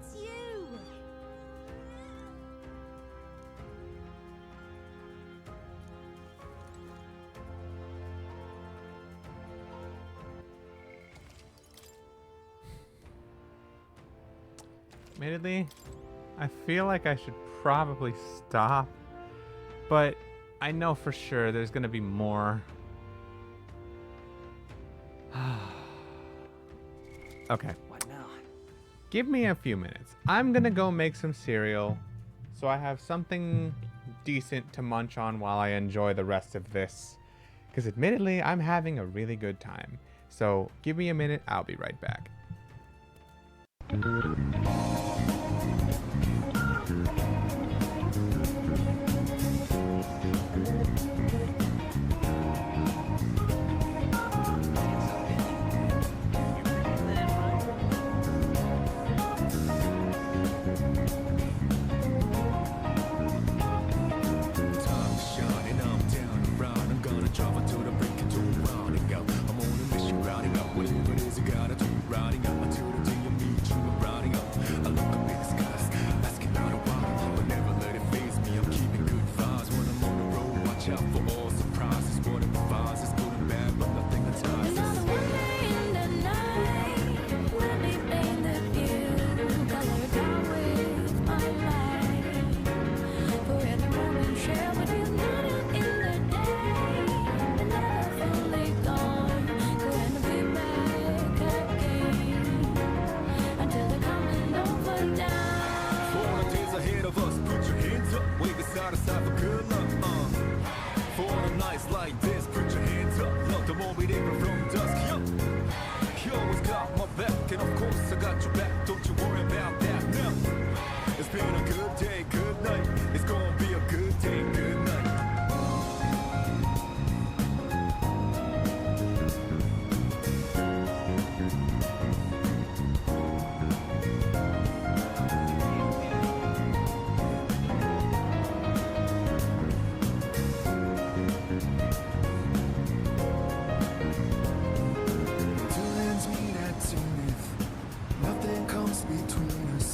it's you! Admittedly, I feel like I should probably stop, but I know for sure there's gonna be more. Okay. What now? Give me a few minutes. I'm gonna go make some cereal so I have something decent to munch on while I enjoy the rest of this. Because admittedly, I'm having a really good time. So give me a minute, I'll be right back. Nothing comes between us.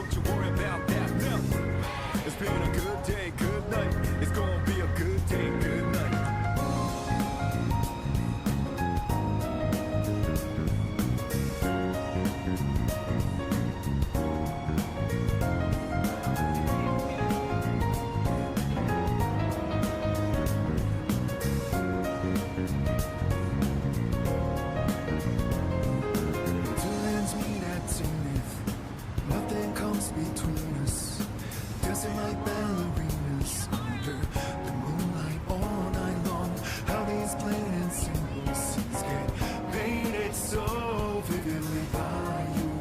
don't you worry about that now. It's been a good day, good night. It's gonna be a good day, good night. Between us, dancing like ballerinas under the moonlight all night long. How these plain and simple scenes get painted so vividly by you.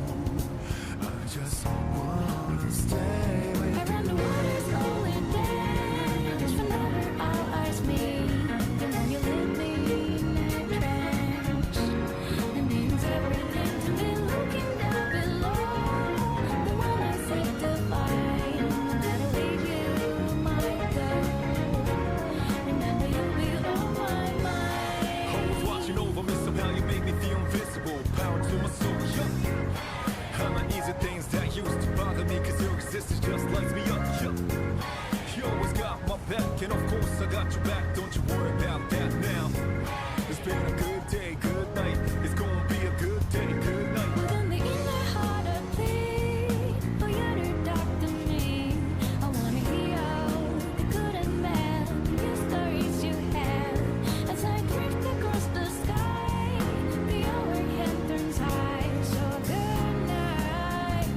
I just wanna stay with you. Around the water slowing down, just whenever our eyes meet, the more you leave me in that trance. It means everything to me looking down below. Somehow you make me feel invisible. Power to my soul, yeah. I'm not easy things that used to bother me, cause your existence just lights me up, yeah. You always got my back, and of course I got your back. Don't you worry about that now. It's been a good day, good night. It's gonna be a good day, good night. Within the inner heart I plead for you to doctor me. I wanna hear the good and bad, the stories you have. As I drift across the sky, the overhead turns high. So good night,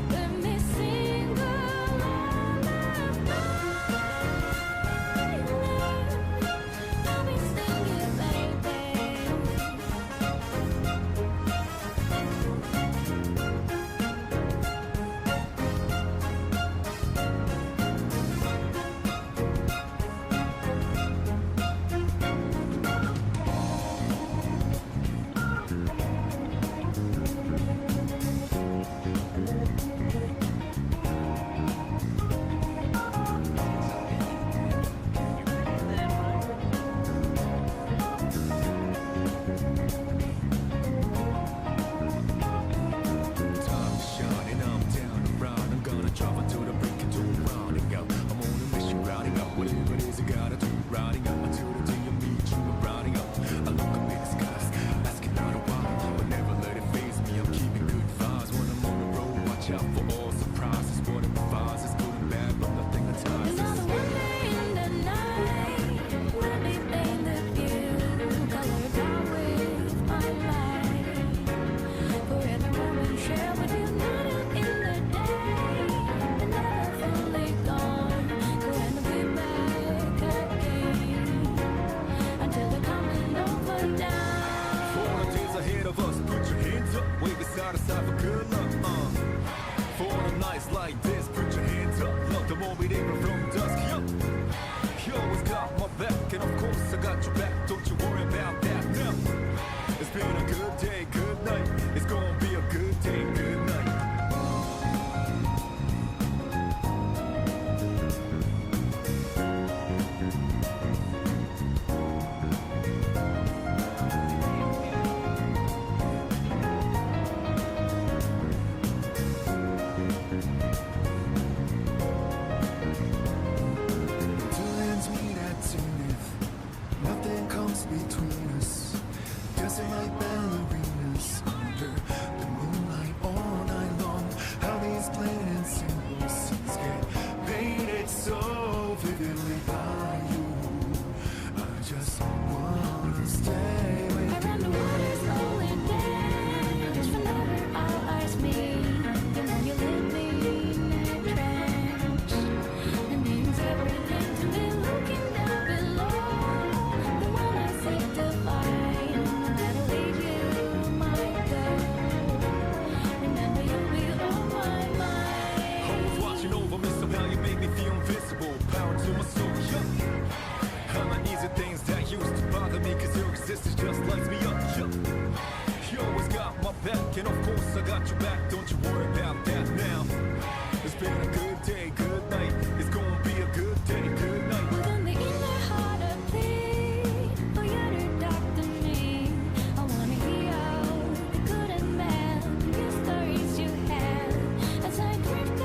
let me sing a lullaby. I'll be singing, baby. Time to shine and I'm down around. I'm gonna drive until the break and turn rounding out. I'm on a mission routing out whatever it is I gotta do. Routing out until the day I meet you. I'm routing out. I look up in the skies, asking out a while, but never let it faze me. I'm keeping good vibes when I'm on the road. Watch out for all surprises. What it provides is good and bad, but nothing entices. Another wonder in the night, let me paint the view, colored out with my light. For every moment shared with you, not in the day, but never fully gone. Going to be back again until the coming over down. For all the days ahead of us, put your hands up, wave it side to side for good luck. For all the nights like this, put your hands up, love the more we neighbor from dusk. Yup, you always got my back, and of course I got your back. Don't you worry about that now. It's been a good day, good night. It's gonna be a good day, good night. Two hands meet at Zenith. Nothing comes between us. Dancing like ballerinas under the moonlight all night long. How these plain and simple scenes get painted so vividly by you. I just wanna stay with you. Around the water slowing down, just whenever our eyes meet, the more you leave me in that trance. It means everything to me looking down below. The one I seek to find, that'll lead you, my girl. Remember you'll be on my mind. Always watching over me, somehow you make me feel invisible. Power to my soul, yeah. I'm not easy things that used to bother me, cause your existence just lights me up, yeah. You always got my back, and of course I got your back. Don't you worry about that now. It's been a good day, good night. It's gonna be a good day, good night. Within the inner heart I plead for you to doctor me. I wanna hear the good and bad, the stories you have. As I drift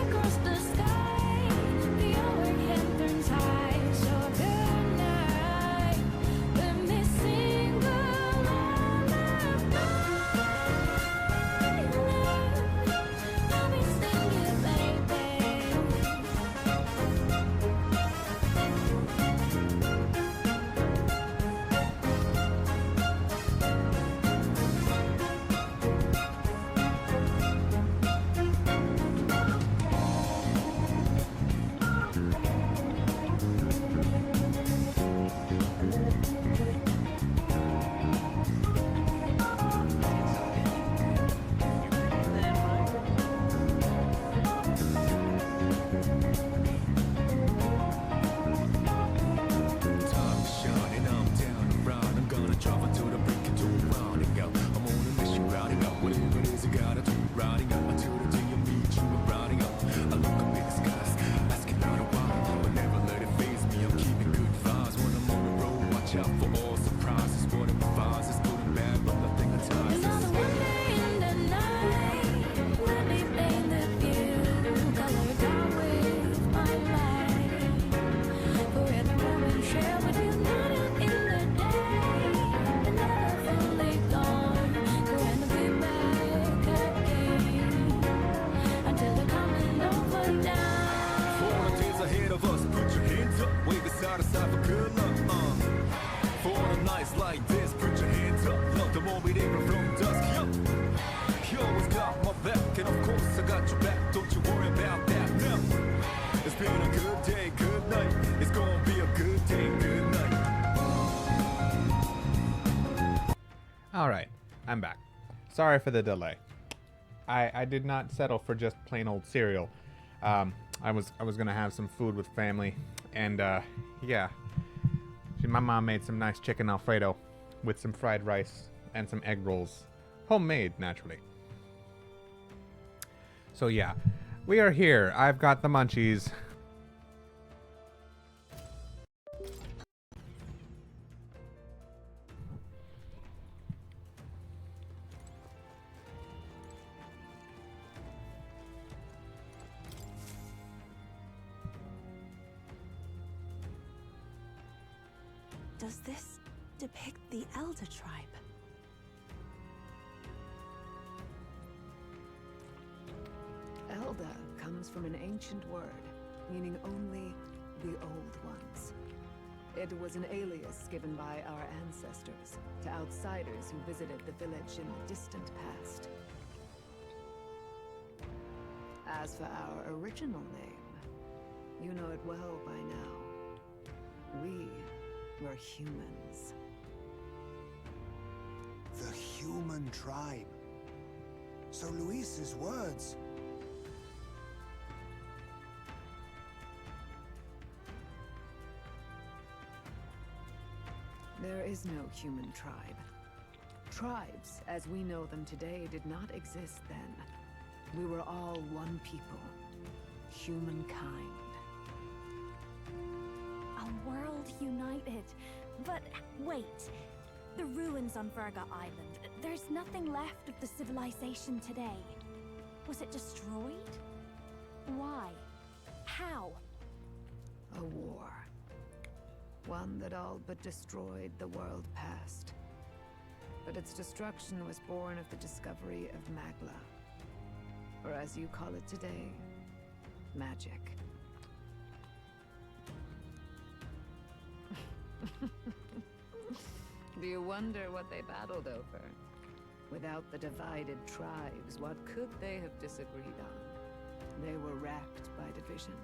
got yourself a good luck, For the nights like this, put your hands up. Look, the more we labor from dusk, yup. You always got my back, and of course I got your back. Don't you worry about that, no. It's been a good day, good night. It's gonna be a good day, good night. Alright, I'm back. Sorry for the delay. I did not settle for just plain old cereal. I was gonna have some food with family, and yeah. My mom made some nice chicken Alfredo with some fried rice and some egg rolls. Homemade, naturally. So yeah, we are here. I've got the munchies. Does this depict the Elder tribe? Elder comes from an ancient word, meaning only the old ones. It was an alias given by our ancestors to outsiders who visited the village in the distant past. As for our original name, you know it well by now. We were humans. The human tribe. So Luis's words. There is no human tribe. Tribes, as we know them today, did not exist then. We were all one people. Humankind. A world united. But wait. The ruins on Virga Island. There's nothing left of the civilization today. Was it destroyed? Why? How? A war. One that all but destroyed the world past. But its destruction was born of the discovery of Magla. Or as you call it today, magic. Do you wonder what they battled over? Without the divided tribes, what could they have disagreed on? They were racked by division.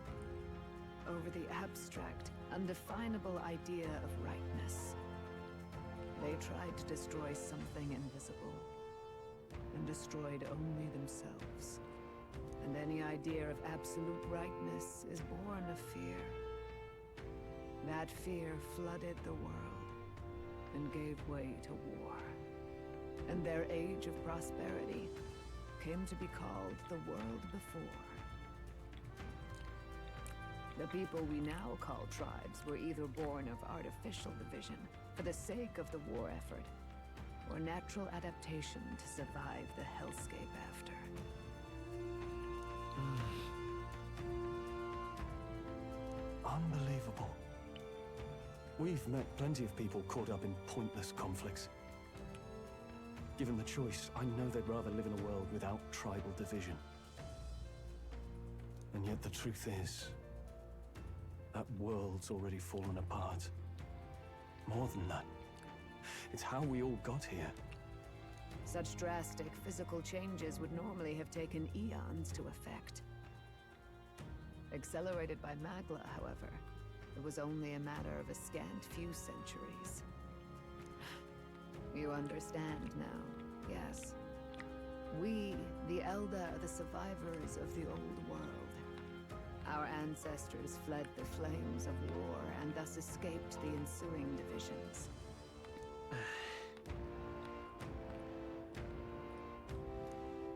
Over the abstract, undefinable idea of rightness. They tried to destroy something invisible, and destroyed only themselves. And any idea of absolute rightness is born of fear. That fear flooded the world, and gave way to war. And their age of prosperity came to be called the world before. The people we now call tribes were either born of artificial division for the sake of the war effort, or natural adaptation to survive the hellscape after. Unbelievable. We've met plenty of people caught up in pointless conflicts. Given the choice, I know they'd rather live in a world without tribal division. And yet the truth is, that world's already fallen apart. More than that, it's how we all got here. Such drastic physical changes would normally have taken eons to effect. Accelerated by Magla, however, it was only a matter of a scant few centuries. You understand now, yes? We, the Elder, are the survivors of the old world. Our ancestors fled the flames of war and thus escaped the ensuing divisions.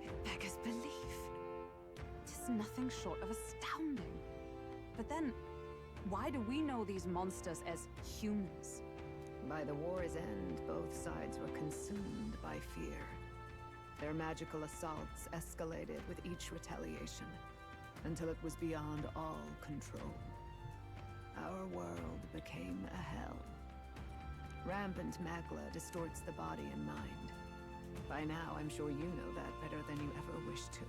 It beggars belief. Tis nothing short of astounding. But then, why do we know these monsters as humans? By the war's end, both sides were consumed by fear. Their magical assaults escalated with each retaliation, until it was beyond all control. Our world became a hell. Rampant Magla distorts the body and mind. By now, I'm sure you know that better than you ever wished to.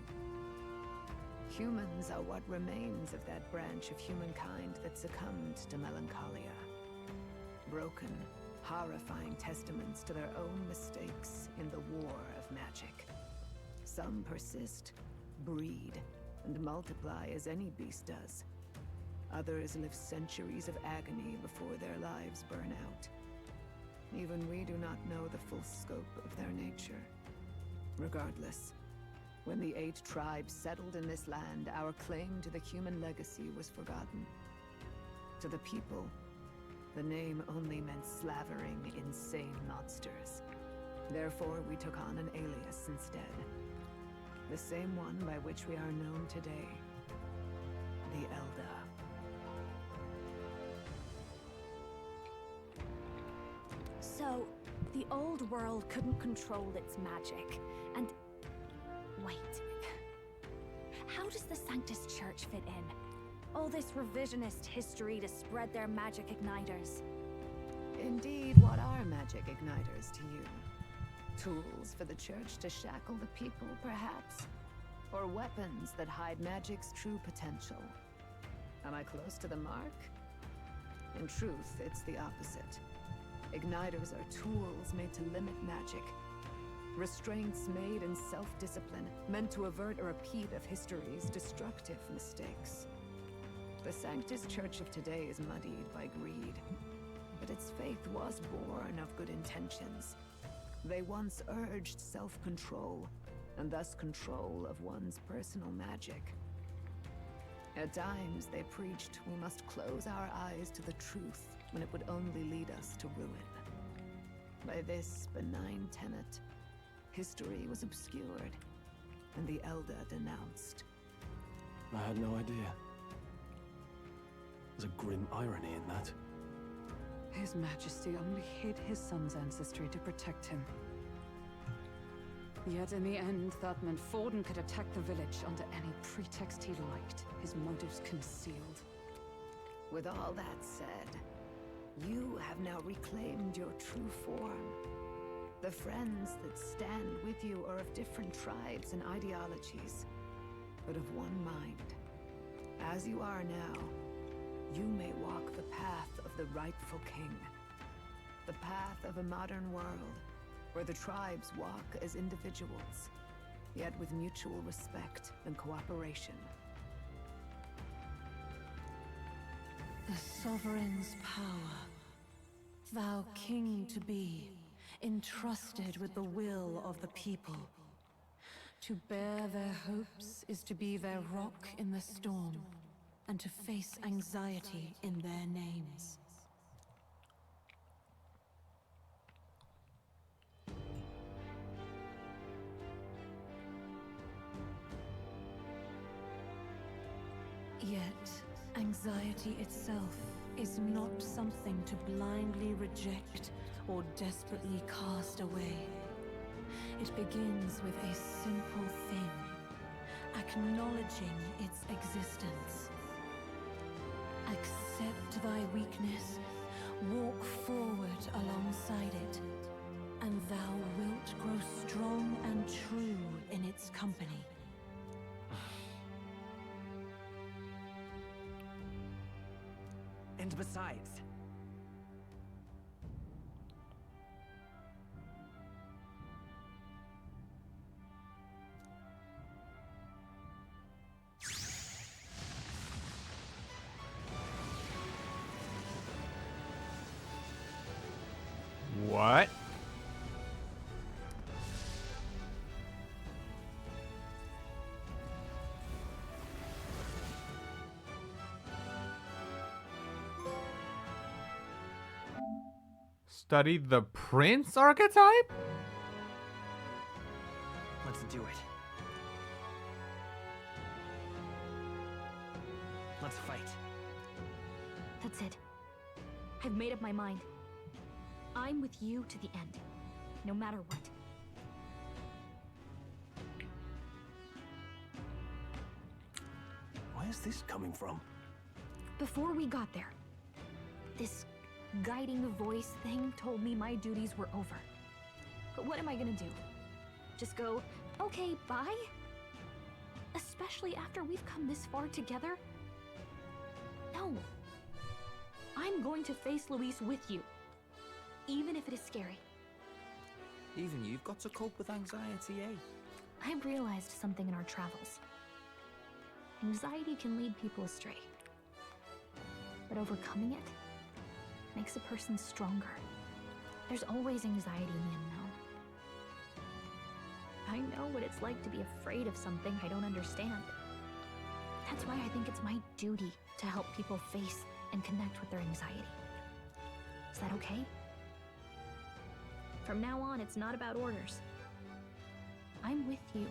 Humans are what remains of that branch of humankind that succumbed to melancholia. Broken, horrifying testaments to their own mistakes in the war of magic. Some persist, breed, and multiply as any beast does. Others live centuries of agony before their lives burn out. Even we do not know the full scope of their nature. Regardless, when the 8 tribes settled in this land, our claim to the human legacy was forgotten. To the people, the name only meant slavering, insane monsters. Therefore, we took on an alias instead. The same one by which we are known today. The Elder. So, the old world couldn't control its magic, and... Wait. How does the Sanctus Church fit in? All this revisionist history to spread their magic igniters. Indeed, what are magic igniters to you? Tools for the church to shackle the people, perhaps? Or weapons that hide magic's true potential? Am I close to the mark? In truth, it's the opposite. Igniters are tools made to limit magic. Restraints made in self-discipline, meant to avert a repeat of history's destructive mistakes. The Sanctus Church of today is muddied by greed, but its faith was born of good intentions. They once urged self-control, and thus control of one's personal magic. At times, they preached we must close our eyes to the truth when it would only lead us to ruin. By this benign tenet, history was obscured, and the Elder denounced. I had no idea. There's a grim irony in that. His Majesty only hid his son's ancestry to protect him. Yet in the end, that meant Forden could attack the village under any pretext he liked, his motives concealed. With all that said, you have now reclaimed your true form. The friends that stand with you are of different tribes and ideologies, but of one mind. As you are now, you may walk the path of the rightful king. The path of a modern world, where the tribes walk as individuals, yet with mutual respect and cooperation. The sovereign's power, thou king to be, entrusted with the will of the people. To bear their hopes is to be their rock in the storm, and to face anxiety in their names. Yet, anxiety itself is not something to blindly reject or desperately cast away. It begins with a simple thing, acknowledging its existence. Accept thy weakness, walk forward alongside it, and thou wilt grow strong and true in its company. And besides... What? Study the prince archetype? Let's do it. Let's fight. That's it. I've made up my mind. I'm with you to the end, no matter what. Where's this coming from? Before we got there, this guiding voice thing told me my duties were over. But what am I gonna do? Just go, okay, bye? especially after we've come this far together. No. I'm going to face Luis with you, even if it is scary. Even you've got to cope with anxiety, eh? I've realized something in our travels. Anxiety can lead people astray. But overcoming it makes a person stronger. There's always anxiety in the unknown. I know what it's like to be afraid of something I don't understand. That's why I think it's my duty to help people face and connect with their anxiety. Is that okay? From now on, it's not about orders. I'm with you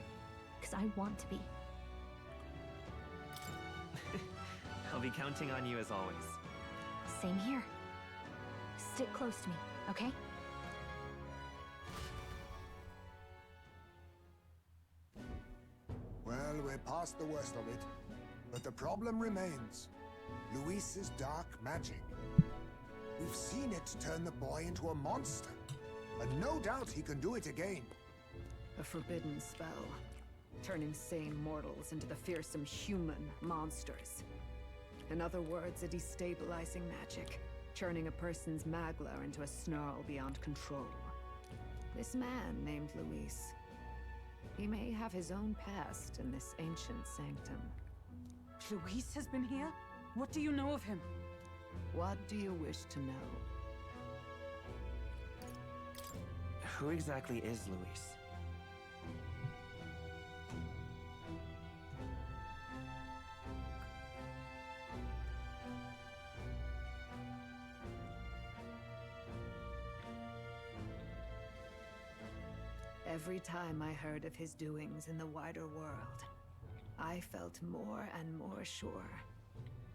because I want to be. I'll be counting on you as always. Same here. Stick close to me, okay? Well, we're past the worst of it. But the problem remains. Luis's dark magic. We've seen it turn the boy into a monster. And no doubt he can do it again. A forbidden spell, turning sane mortals into the fearsome human monsters. In other words, a destabilizing magic, turning a person's magla into a snarl beyond control. This man named Luis, he may have his own past in this ancient sanctum. Luis has been here? What do you know of him? What do you wish to know? Who exactly is Luis? Every time I heard of his doings in the wider world, I felt more and more sure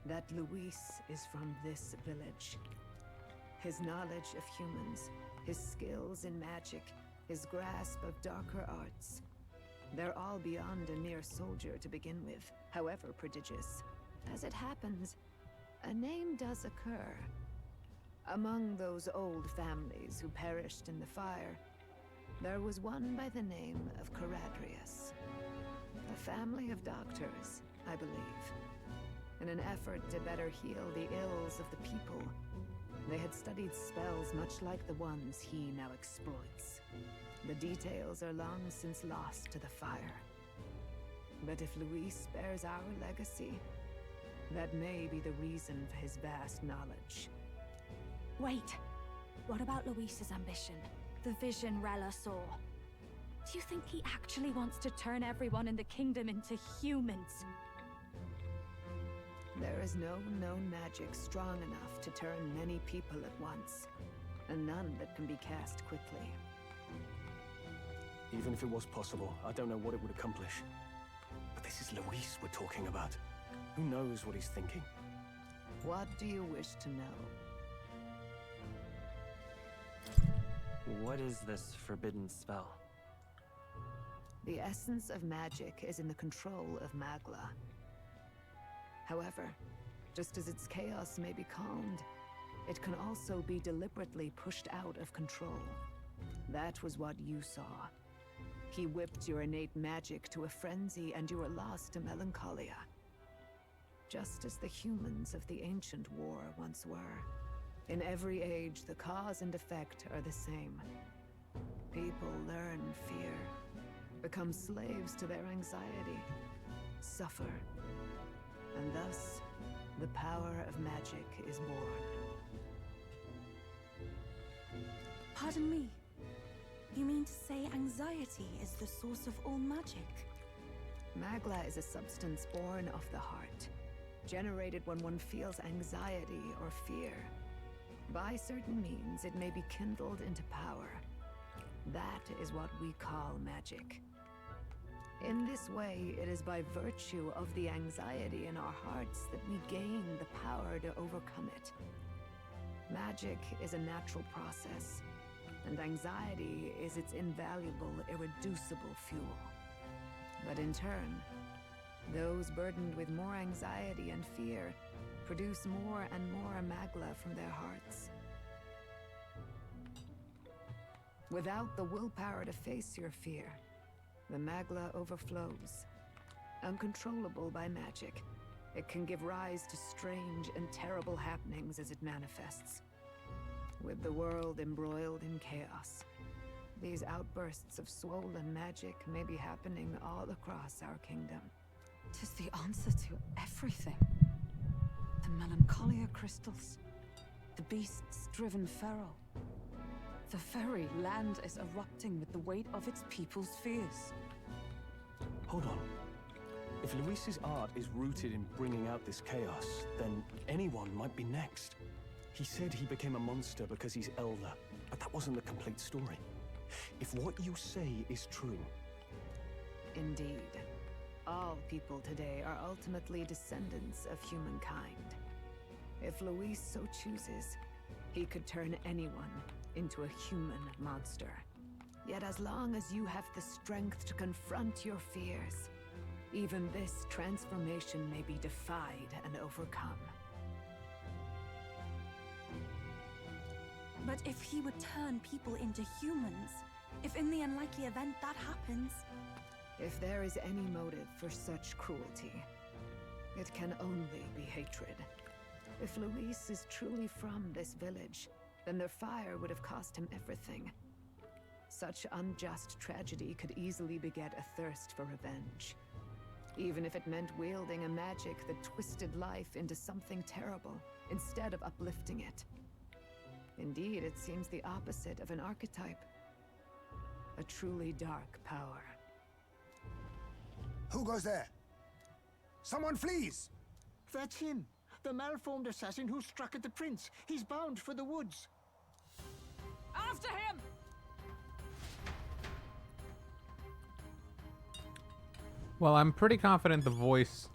that Luis is from this village. His knowledge of humans, his skills in magic, his grasp of darker arts, they're all beyond a mere soldier to begin with, however prodigious. As it happens, a name does occur. Among those old families who perished in the fire, there was one by the name of Caradrius. A family of doctors, I believe. In an effort to better heal the ills of the people, they had studied spells much like the ones he now exploits. The details are long since lost to the fire. But if Luis bears our legacy, that may be the reason for his vast knowledge. Wait, what about Luis's ambition? The vision Rella saw? Do you think he actually wants to turn everyone in the kingdom into humans? There is no known magic strong enough to turn many people at once, and none that can be cast quickly. Even if it was possible, I don't know what it would accomplish. But this is Luis we're talking about. Who knows what he's thinking? What do you wish to know? What is this forbidden spell? The essence of magic is in the control of Magla. However, just as its chaos may be calmed, it can also be deliberately pushed out of control. That was what you saw. He whipped your innate magic to a frenzy and you were lost to melancholia. Just as the humans of the ancient war once were. In every age, the cause and effect are the same. People learn fear, become slaves to their anxiety, suffer, and thus, the power of magic is born. Pardon me. You mean to say anxiety is the source of all magic? Magla is a substance born of the heart, generated when one feels anxiety or fear. By certain means, it may be kindled into power. That is what we call magic. In this way, it is by virtue of the anxiety in our hearts that we gain the power to overcome it. Magic is a natural process, and anxiety is its invaluable, irreducible fuel. But in turn, those burdened with more anxiety and fear produce more and more magla from their hearts. Without the willpower to face your fear, the magla overflows. uncontrollable by magic. It can give rise to strange and terrible happenings as it manifests. With the world embroiled in chaos, these outbursts of swollen magic may be happening all across our kingdom. 'Tis the answer to everything. The melancholia crystals, the beasts driven feral. The very land is erupting with the weight of its people's fears. Hold on. If Luis's art is rooted in bringing out this chaos, then anyone might be next. He said he became a monster because he's elder, but that wasn't the complete story. If what you say is true... Indeed. All people today are ultimately descendants of humankind. If Luis so chooses, he could turn anyone into a human monster. Yet as long as you have the strength to confront your fears, even this transformation may be defied and overcome. But if he would turn people into humans, if in the unlikely event that happens... If there is any motive for such cruelty, it can only be hatred. If Luis is truly from this village, then their fire would have cost him everything. Such unjust tragedy could easily beget a thirst for revenge. Even if it meant wielding a magic that twisted life into something terrible, instead of uplifting it. Indeed, it seems the opposite of an archetype. A truly dark power. Who goes there? Someone flees! That's him. The malformed assassin who struck at the prince. He's bound for the woods. After him! Well, I'm pretty confident the voice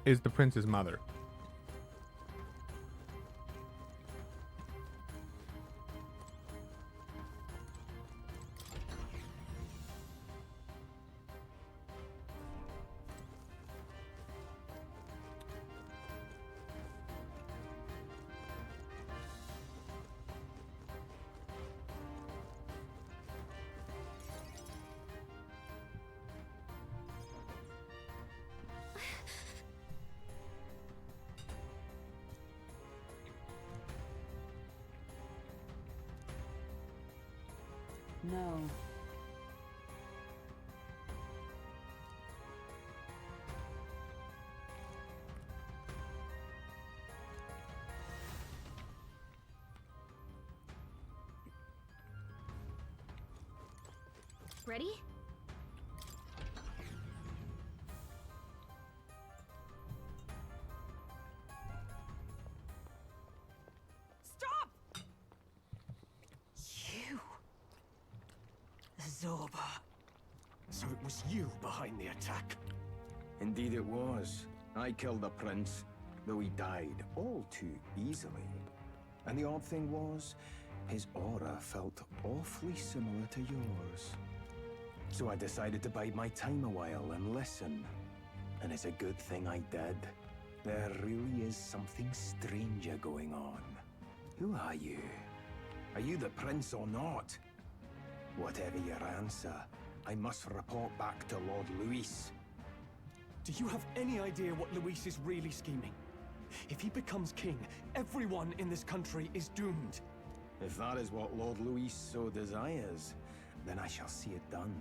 is the prince's mother. No. Ready? Stop! You! Zorba. So it was you behind the attack? Indeed it was. I killed the prince, though he died all too easily. And the odd thing was, his aura felt awfully similar to yours. So I decided to bide my time a while and listen. And it's a good thing I did. There really is something stranger going on. Who are you? Are you the prince or not? Whatever your answer, I must report back to Lord Luis. Do you have any idea what Luis is really scheming? If he becomes king, everyone in this country is doomed. If that is what Lord Luis so desires, then I shall see it done.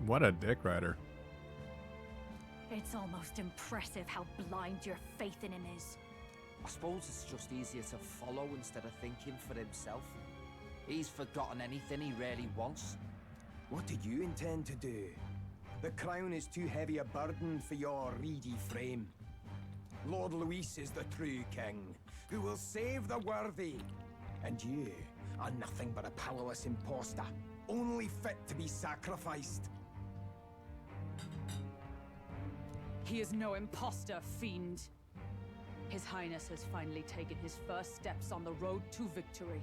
What a dick rider. It's almost impressive how blind your faith in him is. I suppose it's just easier to follow instead of thinking for himself. He's forgotten anything he really wants. What do you intend to do? The crown is too heavy a burden for your reedy frame. Lord Luis is the true king, who will save the worthy. And you are nothing but a powerless imposter, only fit to be sacrificed. He is no imposter, fiend. His Highness has finally taken his first steps on the road to victory.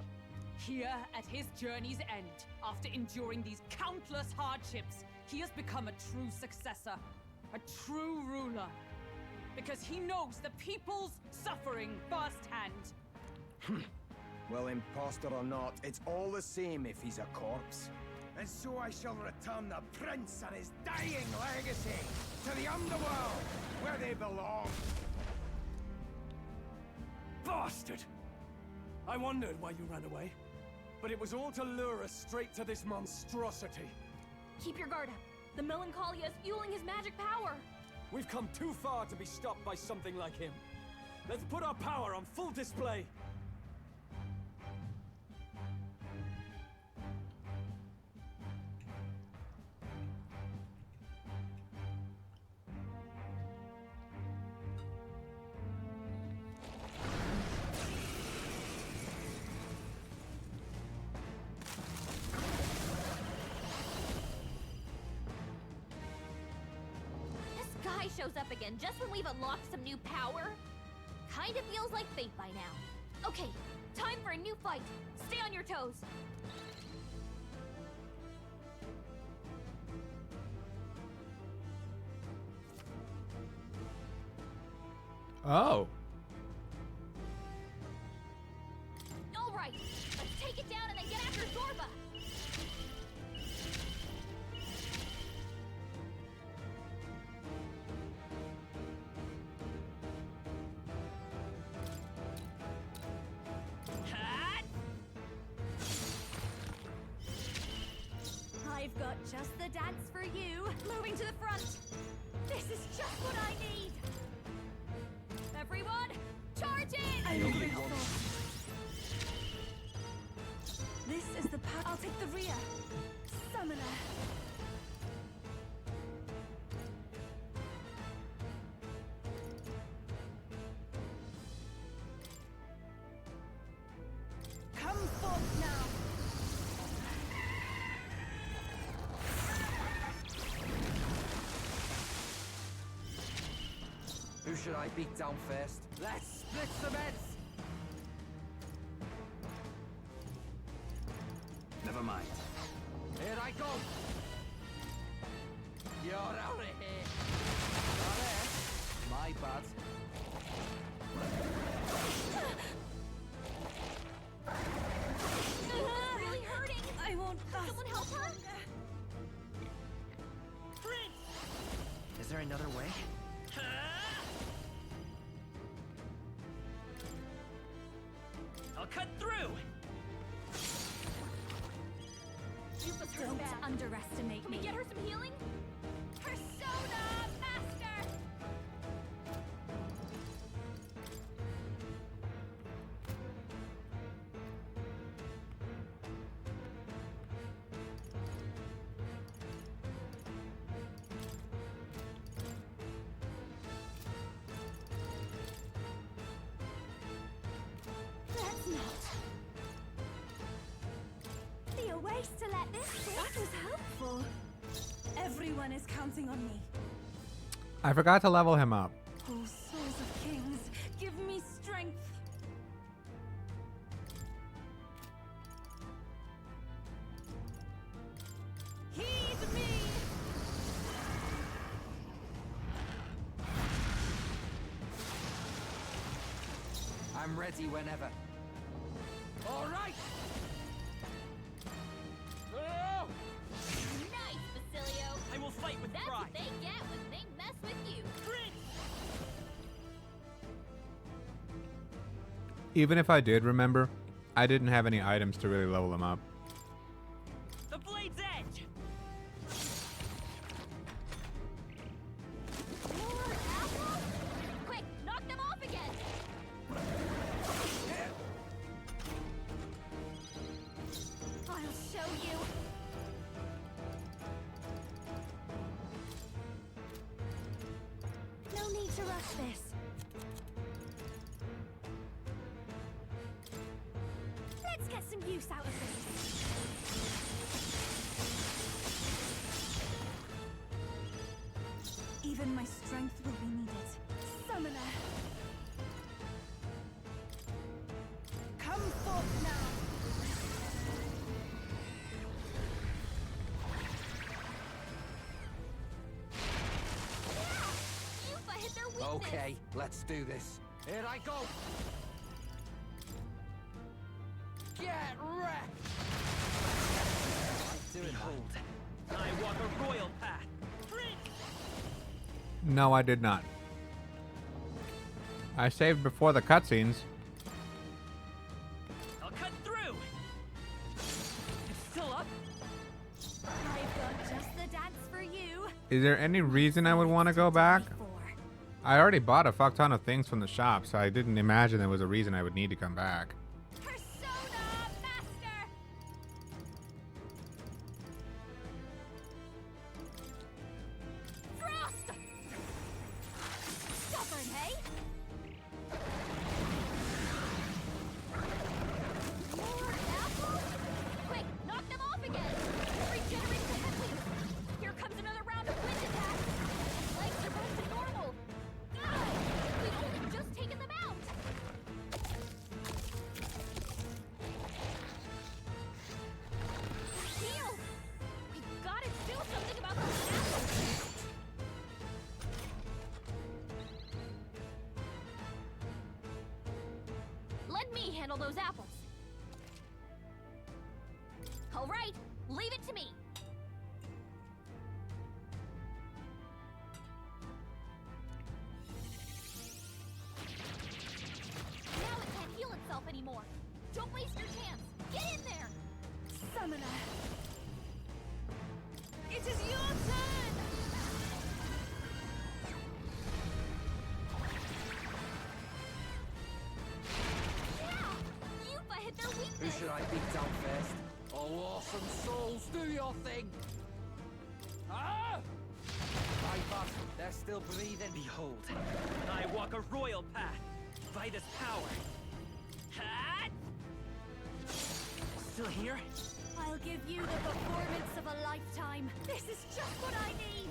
Here, at his journey's end, after enduring these countless hardships, he has become a true successor, a true ruler. Because he knows the people's suffering firsthand. Well, imposter or not, it's all the same if he's a corpse. And so I shall return the prince and his dying legacy to the underworld, where they belong. Bastard! I wondered why you ran away, but it was all to lure us straight to this monstrosity. Keep your guard up. The Melancholia is fueling his magic power. We've come too far to be stopped by something like him. Let's put our power on full display. Shows up again just when we've unlocked some new power. Kinda feels like fate by now. Okay, time for a new fight. Stay on your toes. Oh. All right, let's take it down and then get after Zorba. I've got just the dance for you. Moving to the front. This is just what I need. Everyone, charge in! This is the path. I'll take the rear. Summoner. Come forth now. Who should I beat down first? Let's split some heads! Never mind. Here I go! You're out of here! Not there. My bad. It's really hurting. I won't pass. Someone help her? Is there another way? I'll cut through! Don't underestimate me. Can we get her some healing? Persona Master! Let's not. Be a waste to let this sit. That was helpful. Everyone is counting on me. I forgot to level him up. Oh, souls of kings, give me strength. Heed me. I'm ready whenever. All right! Oh! Nice, Basilio. I will fight with That's pride. what they get when they mess with you. Even if I did remember, I didn't have any items to really level him up. The blade's edge! More apples? Quick, knock them off again. I'll show you. No need to rush this. Let's get some use out of this. Even my strength will be needed. Summoner. Come forth now. Yufa hit their weakness. Okay, let's do this. Here I go! Get wrecked! doing? Behold, I walk a royal path. No, I did not. I saved before the cutscenes. I'll cut through. It's still up. I've got just the dance for you. Is there any reason I would want to go back? I already bought a fuck ton of things from the shop, so I didn't imagine there was a reason I would need to come back. Persona Master. Frost. Stubborn, hey? More apples? Quick, knock them off again. Regenerate the headwinds. Here comes another round of wind attacks. Legs are back to normal. God, we've only just taken them out. Heal. We've got to do something about those apples. Let me handle those apples. All right, leave it to me. Now it can't heal itself anymore. Don't waste your chance. Get in there. Summoner. It is your turn! Yeah! Yuffie hit their Who weakness. should I beat down first? Oh, awesome souls, do your thing! Ah! My butt, they're still breathing. Behold, I walk a royal path. By this power. Ha! Still here? I'll give you the performance of a lifetime. This is just what I need.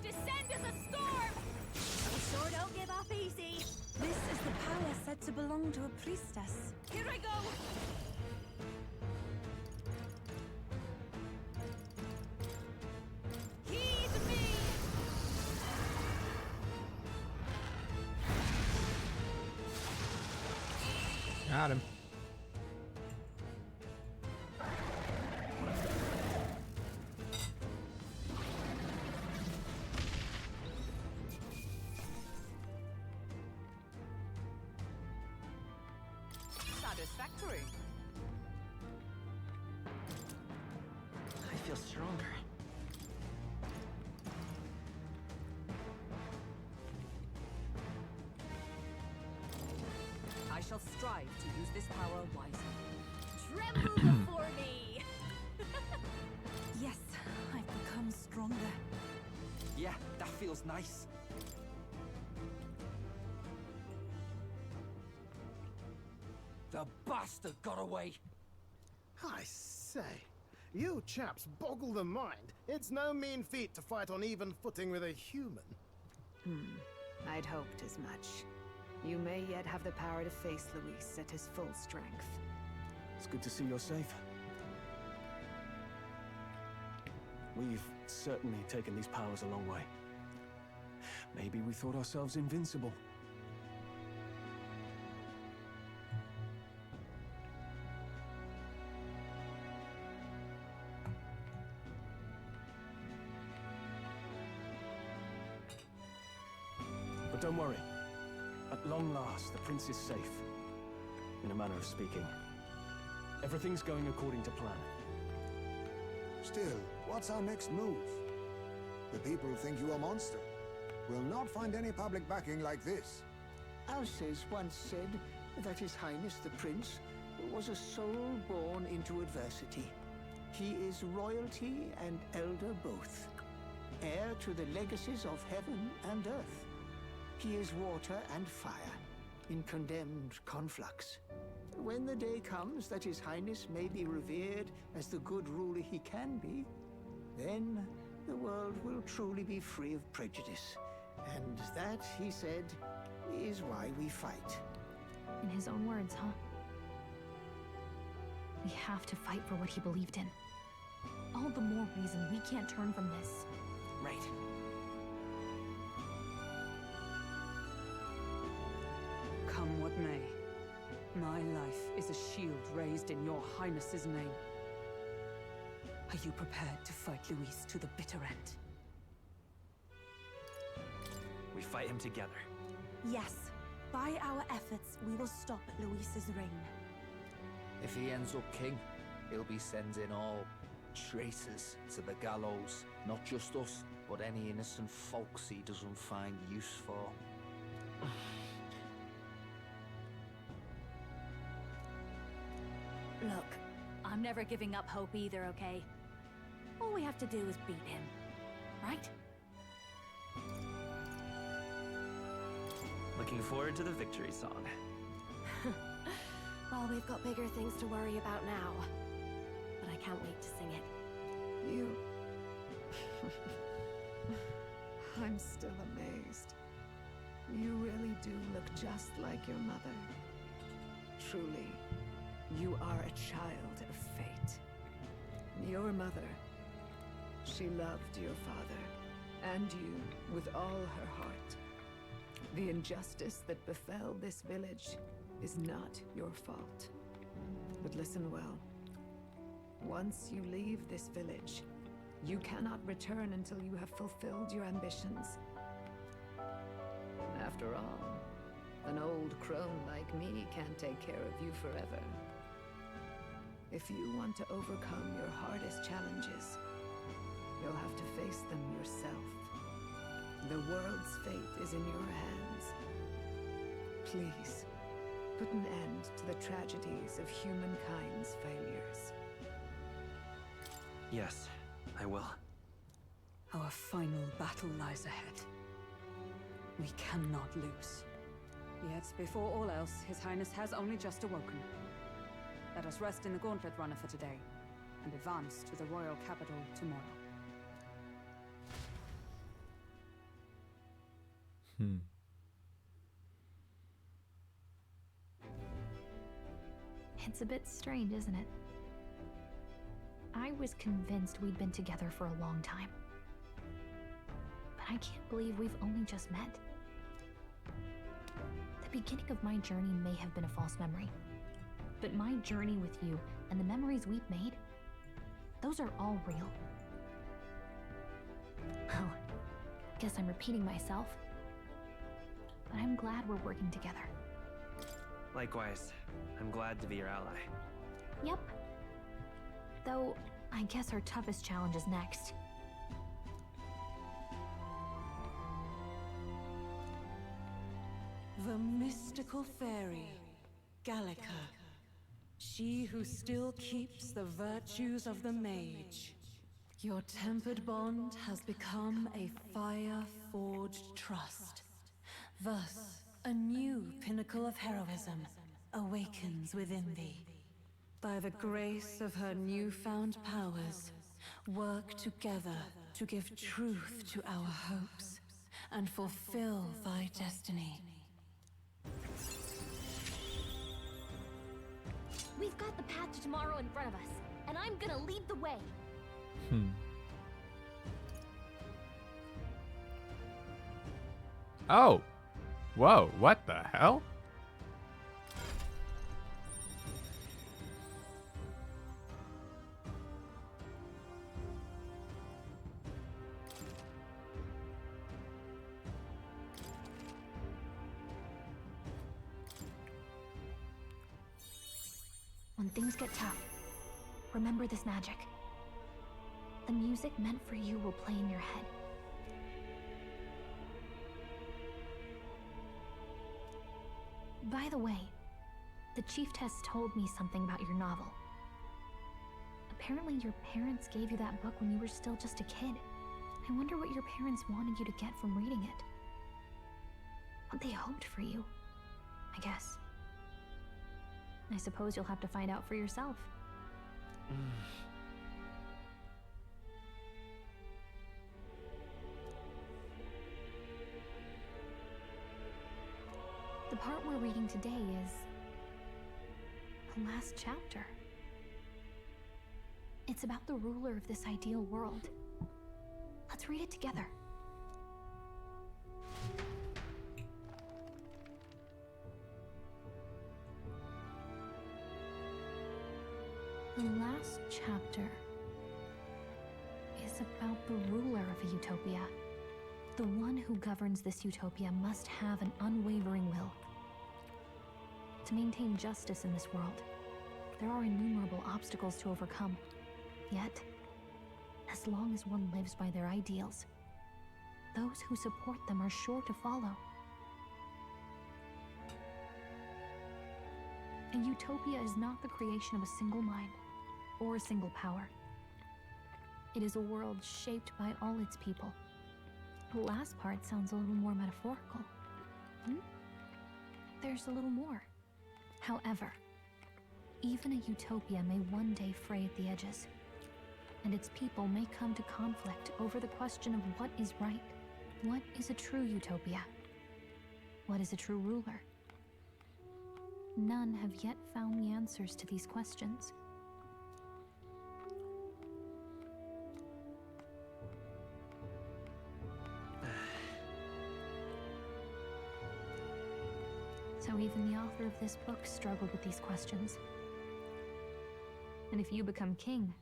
Descend as a storm. We sure don't give up easy. This is the power said to belong to a priestess. Here I go. Heed me! Got him. Satisfactory. I feel stronger. I shall strive to use this power wisely. Tremble before me. Yes, I've become stronger. Yeah, that feels nice. The bastard got away. I say, you chaps boggle the mind. It's no mean feat to fight on even footing with a human. I'd hoped as much. You may yet have the power to face Luis at his full strength. It's good to see you're safe. We've certainly taken these powers a long way. Maybe we thought ourselves invincible. But don't worry. At long last, the prince is safe. In a manner of speaking. Everything's going according to plan. Still, what's our next move? The people think you a monster. We'll not find any public backing like this. Alces once said that His Highness the Prince was a soul born into adversity. He is royalty and elder both, heir to the legacies of heaven and earth. He is water and fire, in condemned conflux. When the day comes that His Highness may be revered as the good ruler he can be, then the world will truly be free of prejudice. And that, he said, is why we fight. In his own words, huh? We have to fight for what he believed in. All the more reason we can't turn from this. Right. Come what may. My life is a shield raised in your highness's name. Are you prepared to fight Luis to the bitter end? We fight him together. Yes. By our efforts, we will stop Luis's reign. If he ends up king, he'll be sending all traitors to the gallows. Not just us, but any innocent folks he doesn't find use for. Look, I'm never giving up hope either, okay? All we have to do is beat him, right? Looking forward to the victory song. Well, we've got bigger things to worry about now. But I can't wait to sing it. You... I'm still amazed. You really do look just like your mother. Truly, you are a child of fate. Your mother, she loved your father, and you with all her heart. The injustice that befell this village is not your fault. But listen well. Once you leave this village, you cannot return until you have fulfilled your ambitions. After all, an old crone like me can't take care of you forever. If you want to overcome your hardest challenges, you'll have to face them yourself. The world's fate is in your hands. Please, put an end to the tragedies of humankind's failures. Yes, I will. Our final battle lies ahead. We cannot lose. Yet, before all else, His Highness has only just awoken. Let us rest in the Gauntlet Runner for today, and advance to the royal capital tomorrow. It's a bit strange, isn't it? I was convinced we'd been together for a long time. But I can't believe we've only just met. The beginning of my journey may have been a false memory. But my journey with you and the memories we've made, those are all real. Oh, guess I'm repeating myself. But I'm glad we're working together. Likewise, I'm glad to be your ally. Yep. Though, I guess our toughest challenge is next. The mystical fairy, Gallica. She who still keeps the virtues of the mage. Your tempered bond has become a fire-forged trust. Thus, a new pinnacle of heroism awakens within thee. By the grace of her newfound powers, work together to give truth to our hopes and fulfill thy destiny. We've got the path to tomorrow in front of us, and I'm gonna lead the way. Oh! Whoa, what the hell? When things get tough, remember this magic. The music meant for you will play in your head. By the way, the chiefess told me something about your novel. Apparently your parents gave you that book when you were still just a kid. I wonder what your parents wanted you to get from reading it. What they hoped for you, I guess. I suppose you'll have to find out for yourself. The part we're reading today is the last chapter. It's about the ruler of this ideal world. Let's read it together. last chapter is about the ruler of a utopia. The one who governs this utopia must have an unwavering will. To maintain justice in this world, there are innumerable obstacles to overcome. Yet, as long as one lives by their ideals, those who support them are sure to follow. A utopia is not the creation of a single mind or a single power. It is a world shaped by all its people. The last part sounds a little more metaphorical. There's a little more. However, even a utopia may one day fray at the edges, and its people may come to conflict over the question of what is right. What is a true utopia? What is a true ruler? None have yet found the answers to these questions. So even the author of this book struggled with these questions. And if you become king,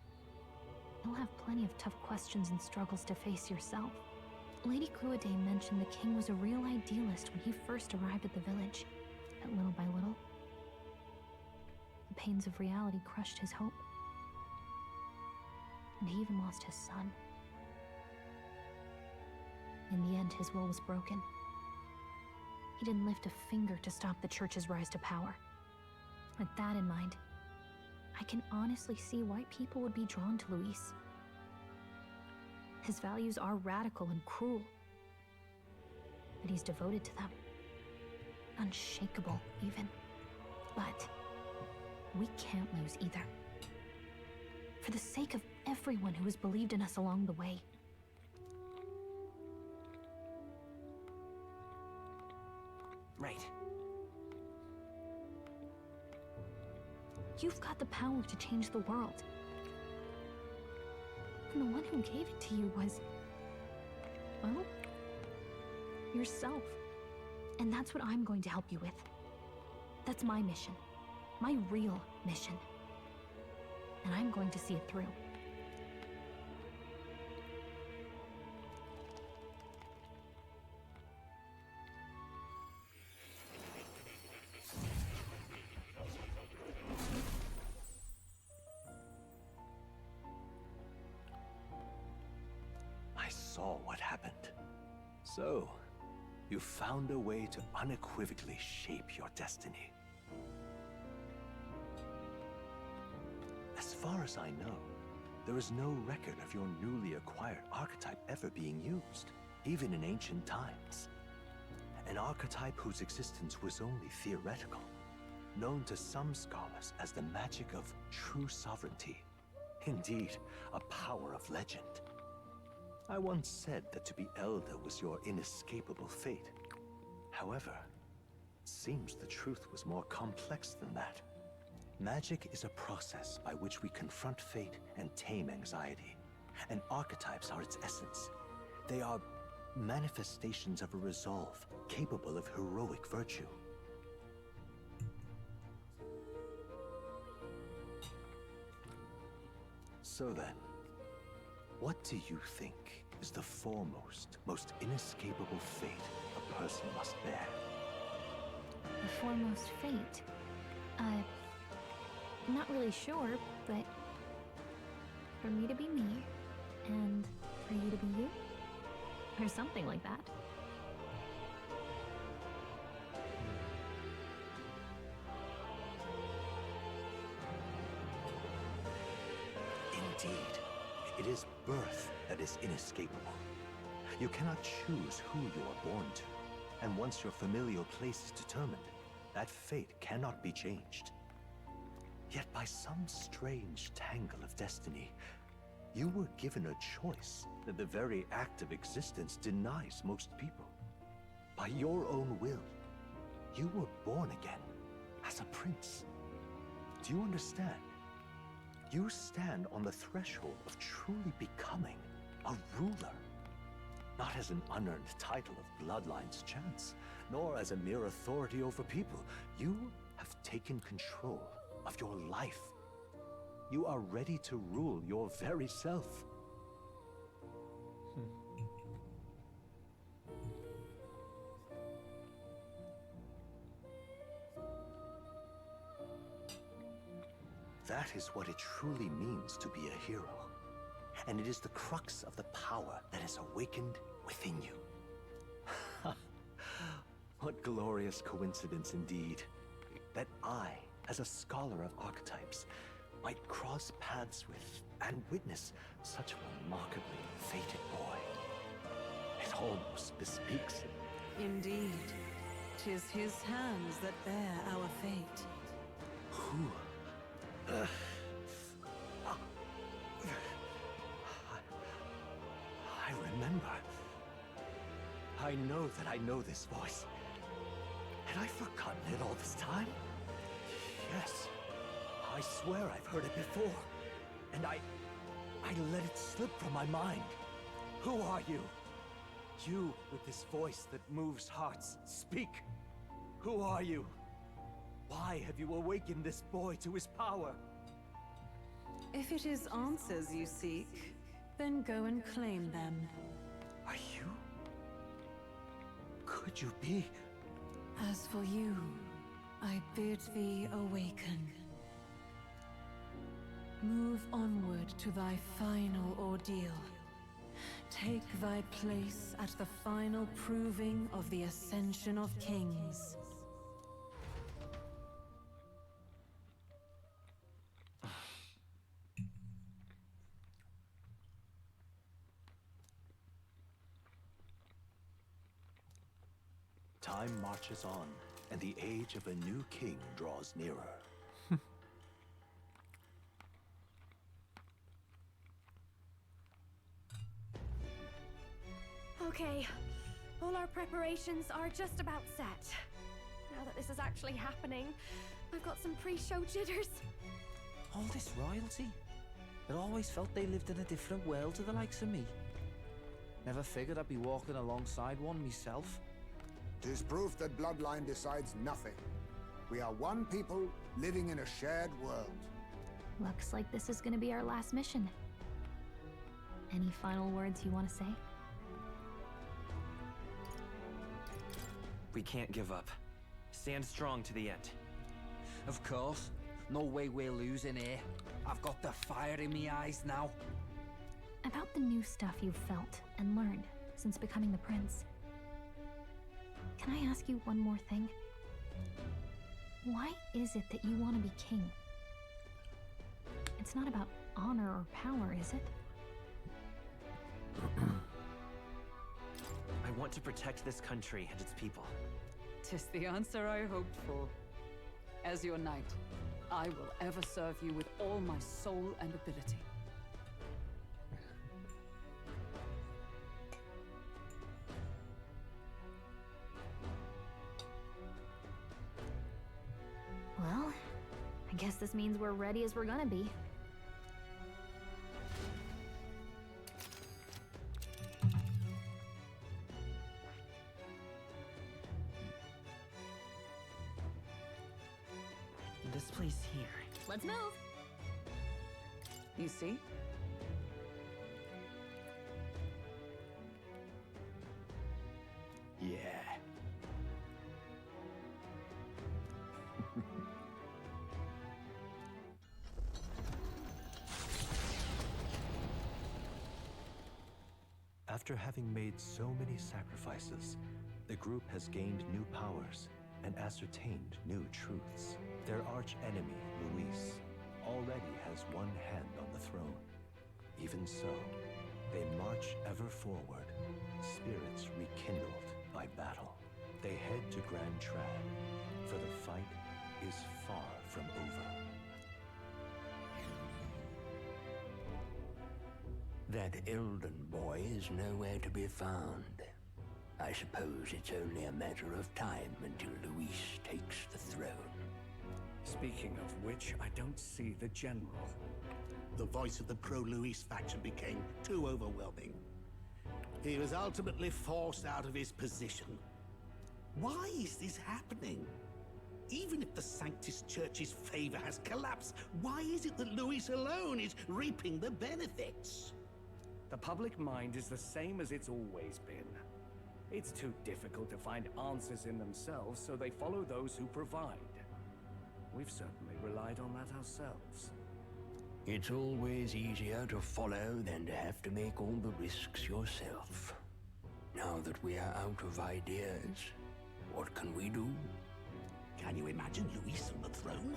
you'll have plenty of tough questions and struggles to face yourself. Lady Cruaday mentioned the king was a real idealist when he first arrived at the village. But little by little, the pains of reality crushed his hope. And he even lost his son. In the end, his will was broken. He didn't lift a finger to stop the church's rise to power. With that in mind, I can honestly see why people would be drawn to Luis. His values are radical and cruel, but he's devoted to them. Unshakable, even. But we can't lose either. For the sake of everyone who has believed in us along the way. Right. You've got the power to change the world. And the one who gave it to you was, well, yourself. And that's what I'm going to help you with. That's my mission. My real mission. And I'm going to see it through. I saw what happened. So, you found a way to unequivocally shape your destiny. As far as I know, there is no record of your newly acquired archetype ever being used, even in ancient times. An archetype whose existence was only theoretical, known to some scholars as the magic of true sovereignty. Indeed, a power of legend. I once said that to be Elder was your inescapable fate. However, it seems the truth was more complex than that. Magic is a process by which we confront fate and tame anxiety, and archetypes are its essence. They are manifestations of a resolve capable of heroic virtue. So then, what do you think is the foremost, most inescapable fate a person must bear? The foremost fate? Not really sure, but for me to be me, and for you to be you, or something like that. Indeed, it is birth that is inescapable. You cannot choose who you are born to, and once your familial place is determined, that fate cannot be changed. Yet by some strange tangle of destiny, you were given a choice that the very act of existence denies most people. By your own will, you were born again as a prince. Do you understand? You stand on the threshold of truly becoming a ruler. Not as an unearned title of bloodline's chance, nor as a mere authority over people. You have taken control of your life. You are ready to rule your very self. That is what it truly means to be a hero. And it is the crux of the power that is awakened within you. What glorious coincidence indeed, that I, as a scholar of archetypes, might cross paths with and witness such a remarkably fated boy. It almost bespeaks him. Indeed. 'Tis his hands that bear our fate. Who? I remember. I know that I know this voice. Had I forgotten it all this time? Yes. I swear I've heard it before. And I let it slip from my mind. Who are you? You with this voice that moves hearts. Speak. Who are you? Why have you awakened this boy to his power? If it is answers you seek, then go and claim them. Are you? Could you be? As for you, I bid thee awaken. Move onward to thy final ordeal. Take thy place at the final proving of the Ascension of Kings. Time marches on, and the age of a new king draws nearer. Okay, all our preparations are just about set. Now that this is actually happening, I've got some pre-show jitters. All this royalty? I always felt they lived in a different world to the likes of me. Never figured I'd be walking alongside one myself. 'Tis proof that bloodline decides nothing. We are one people living in a shared world. Looks like this is gonna be our last mission. Any final words you want to say? We can't give up. Stand strong to the end. Of course. No way we're losing here. I've got the fire in me eyes now. About the new stuff you've felt and learned since becoming the prince. Can I ask you one more thing? Why is it that you want to be king? It's not about honor or power, is it? I want to protect this country and its people. 'Tis the answer I hoped for. As your knight, I will ever serve you with all my soul and ability. Well, I guess this means we're ready as we're gonna be. This place here. Let's move. You see? Yeah. After having made so many sacrifices, the group has gained new powers and ascertained new truths. Their arch-enemy, Luis, already has one hand on the throne. Even so, they march ever forward, spirits rekindled by battle. They head to Grand Trad, for the fight is far from over. That Elden boy is nowhere to be found. I suppose it's only a matter of time until Luis takes the throne. Speaking of which, I don't see the general. The voice of the pro-Luis faction became too overwhelming. He was ultimately forced out of his position. Why is this happening? Even if the Sanctus Church's favor has collapsed, why is it that Luis alone is reaping the benefits? The public mind is the same as it's always been. It's too difficult to find answers in themselves, so they follow those who provide. We've certainly relied on that ourselves. It's always easier to follow than to have to make all the risks yourself. Now that we are out of ideas, what can we do? Can you imagine Luis on the throne?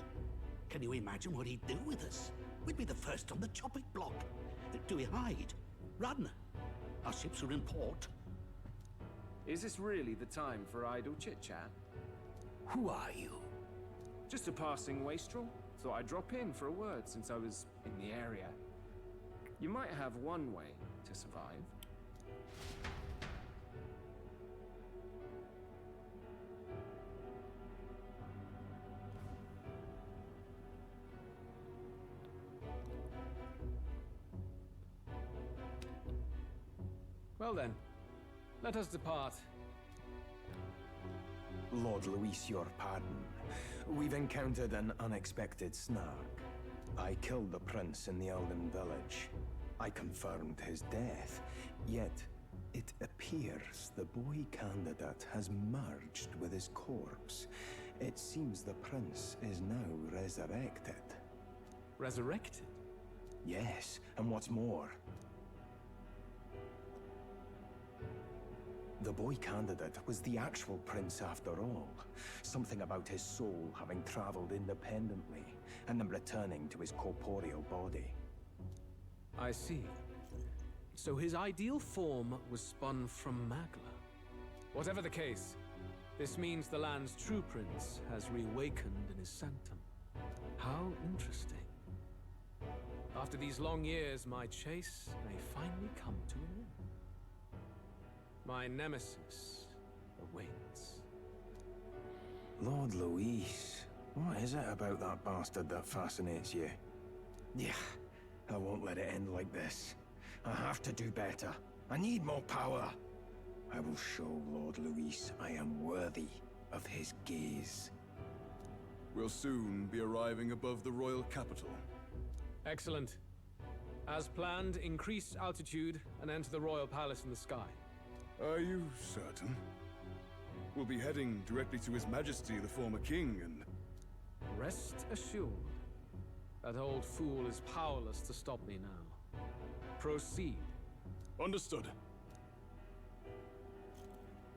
Can you imagine what he'd do with us? We'd be the first on the chopping block. Do we hide? Run? Our ships are in port. Is this really the time for idle chit-chat? Who are you? Just a passing wastrel. Thought I'd drop in for a word since I was in the area. You might have one way to survive. Well then, let us depart. Lord Luis, your pardon. We've encountered an unexpected snag. I killed the prince in the Elden village. I confirmed his death, yet it appears the boy candidate has merged with his corpse. It seems the prince is now resurrected. Resurrected? Yes, and what's more, the boy candidate was the actual prince after all. Something about his soul having traveled independently and then returning to his corporeal body. I see. So his ideal form was spun from Magla. Whatever the case, this means the land's true prince has reawakened in his sanctum. How interesting. After these long years, my chase may finally come to an end. My nemesis awaits. Lord Luis, what is it about that bastard that fascinates you? Yeah, I won't let it end like this. I have to do better. I need more power. I will show Lord Luis I am worthy of his gaze. We'll soon be arriving above the royal capital. Excellent. As planned, increase altitude and enter the royal palace in the sky. Are you certain? We'll be heading directly to His Majesty, the former king, and... Rest assured. That old fool is powerless to stop me now. Proceed. Understood.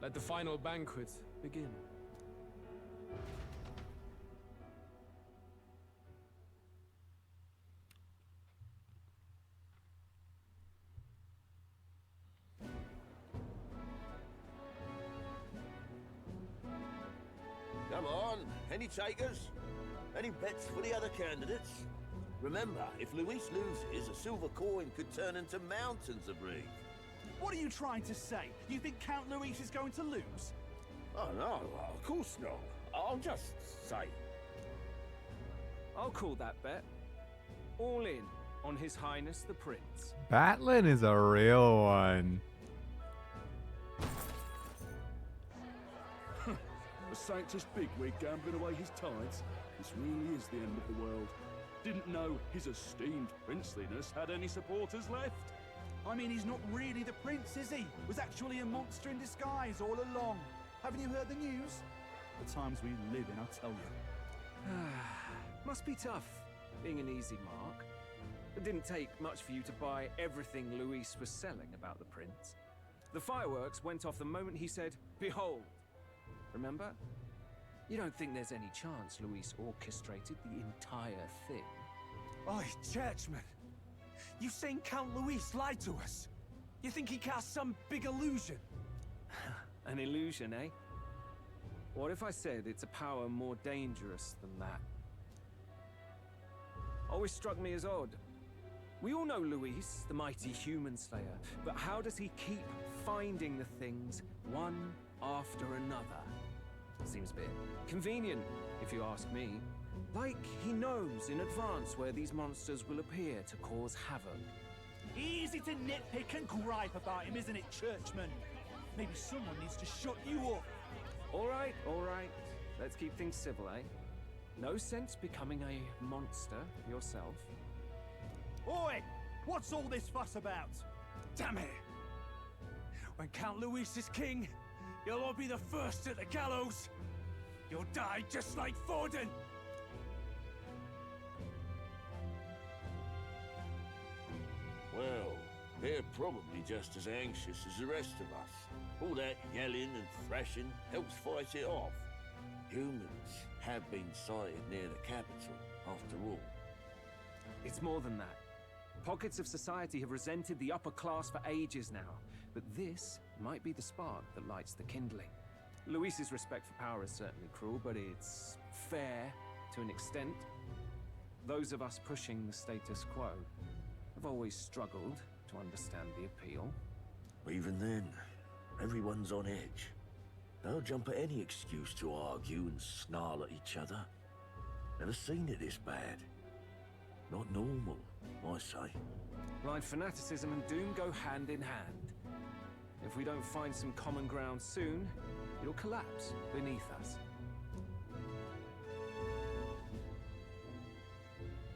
Let the final banquet begin. Come on, any takers? Any bets for the other candidates? Remember, if Luis loses, a silver coin could turn into mountains of Reef. What are you trying to say? You think Count Luis is going to lose? Oh no, of course not. I'll just say. I'll call that bet. All in on His Highness the Prince. Batlin is a real one. A Sanctus bigwig gambling away his tides? This really is the end of the world. Didn't know his esteemed princeliness had any supporters left. I mean, he's not really the prince, is he? Was actually a monster in disguise all along. Haven't you heard the news? The times we live in, I'll tell you. Must be tough, being an easy mark. It didn't take much for you to buy everything Luis was selling about the prince. The fireworks went off the moment he said, "Behold." Remember? You don't think there's any chance Luis orchestrated the entire thing? Oi, churchman! You've seen Count Luis lie to us? You think he cast some big illusion? An illusion, eh? What if I said it's a power more dangerous than that? Always struck me as odd. We all know Luis, the mighty human slayer, but how does he keep finding the things one after another? Seems a bit convenient, if you ask me. Like he knows in advance where these monsters will appear to cause havoc. Easy to nitpick and gripe about him, isn't it, churchman? Maybe someone needs to shut you up. All right, all right. Let's keep things civil, eh? No sense becoming a monster yourself. Oi! What's all this fuss about? Damn it! When Count Luis is king, you'll all be the first at the gallows. You'll die just like Forden. Well, they're probably just as anxious as the rest of us. All that yelling and thrashing helps fight it off. Humans have been sighted near the capital, after all. It's more than that. Pockets of society have resented the upper class for ages now, but this might be the spark that lights the kindling. Luis's respect for power is certainly cruel, but it's fair to an extent. Those of us pushing the status quo have always struggled to understand the appeal. Even then, everyone's on edge. They'll jump at any excuse to argue and snarl at each other. Never seen it this bad. Not normal, I say. Blind fanaticism and doom go hand in hand. If we don't find some common ground soon, it'll collapse beneath us.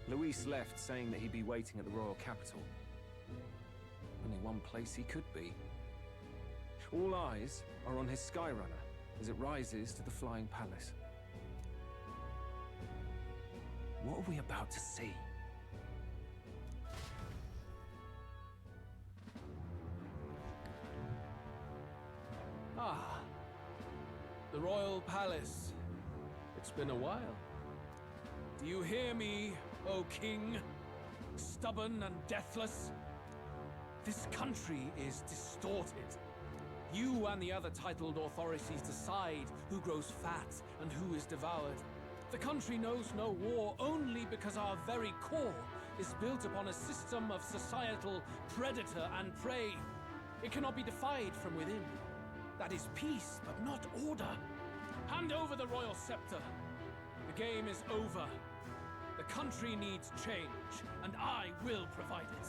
Luis left saying that he'd be waiting at the royal capital. Only one place he could be. All eyes are on his Skyrunner as it rises to the flying palace. What are we about to see? Ah, the royal palace. It's been a while. Do you hear me, O king? Stubborn and deathless? This country is distorted. You and the other titled authorities decide who grows fat and who is devoured. The country knows no war only because our very core is built upon a system of societal predator and prey. It cannot be defied from within. That is peace, but not order. Hand over the royal scepter. The game is over. The country needs change, and I will provide it.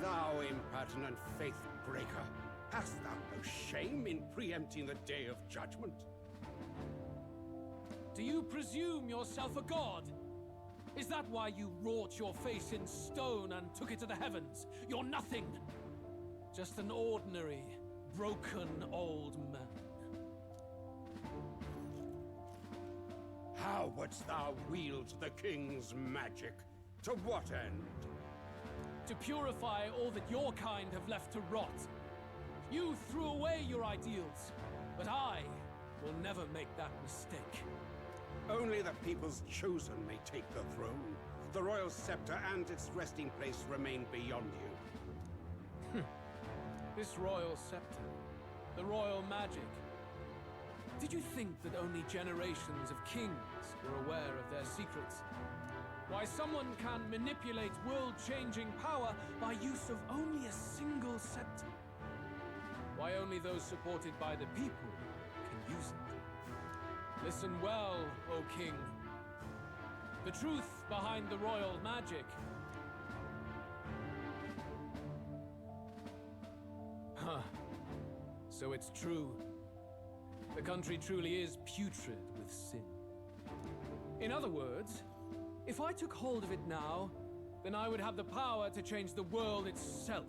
Thou impertinent faith breaker, hast thou no shame in preempting the day of judgment? Do you presume yourself a god? Is that why you wrought your face in stone and took it to the heavens? You're nothing. Just an ordinary, broken old man. How wouldst thou wield the king's magic? To what end? To purify all that your kind have left to rot. You threw away your ideals, but I will never make that mistake. Only the people's chosen may take the throne. The royal scepter and its resting place remain beyond you. This royal scepter, the royal magic. Did you think that only generations of kings were aware of their secrets? Why someone can manipulate world-changing power by use of only a single scepter? Why only those supported by the people can use it? Listen well, O king. The truth behind the royal magic. Huh. So it's true. The country truly is putrid with sin. In other words, if I took hold of it now, then I would have the power to change the world itself.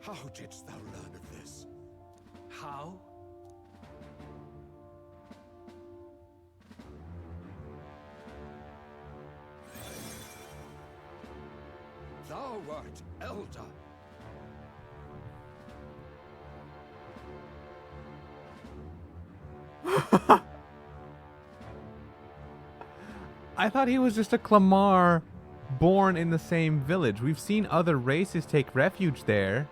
How didst thou learn of this? How? Thou wert elder. I thought he was just a Clamar born in the same village. We've seen other races take refuge there.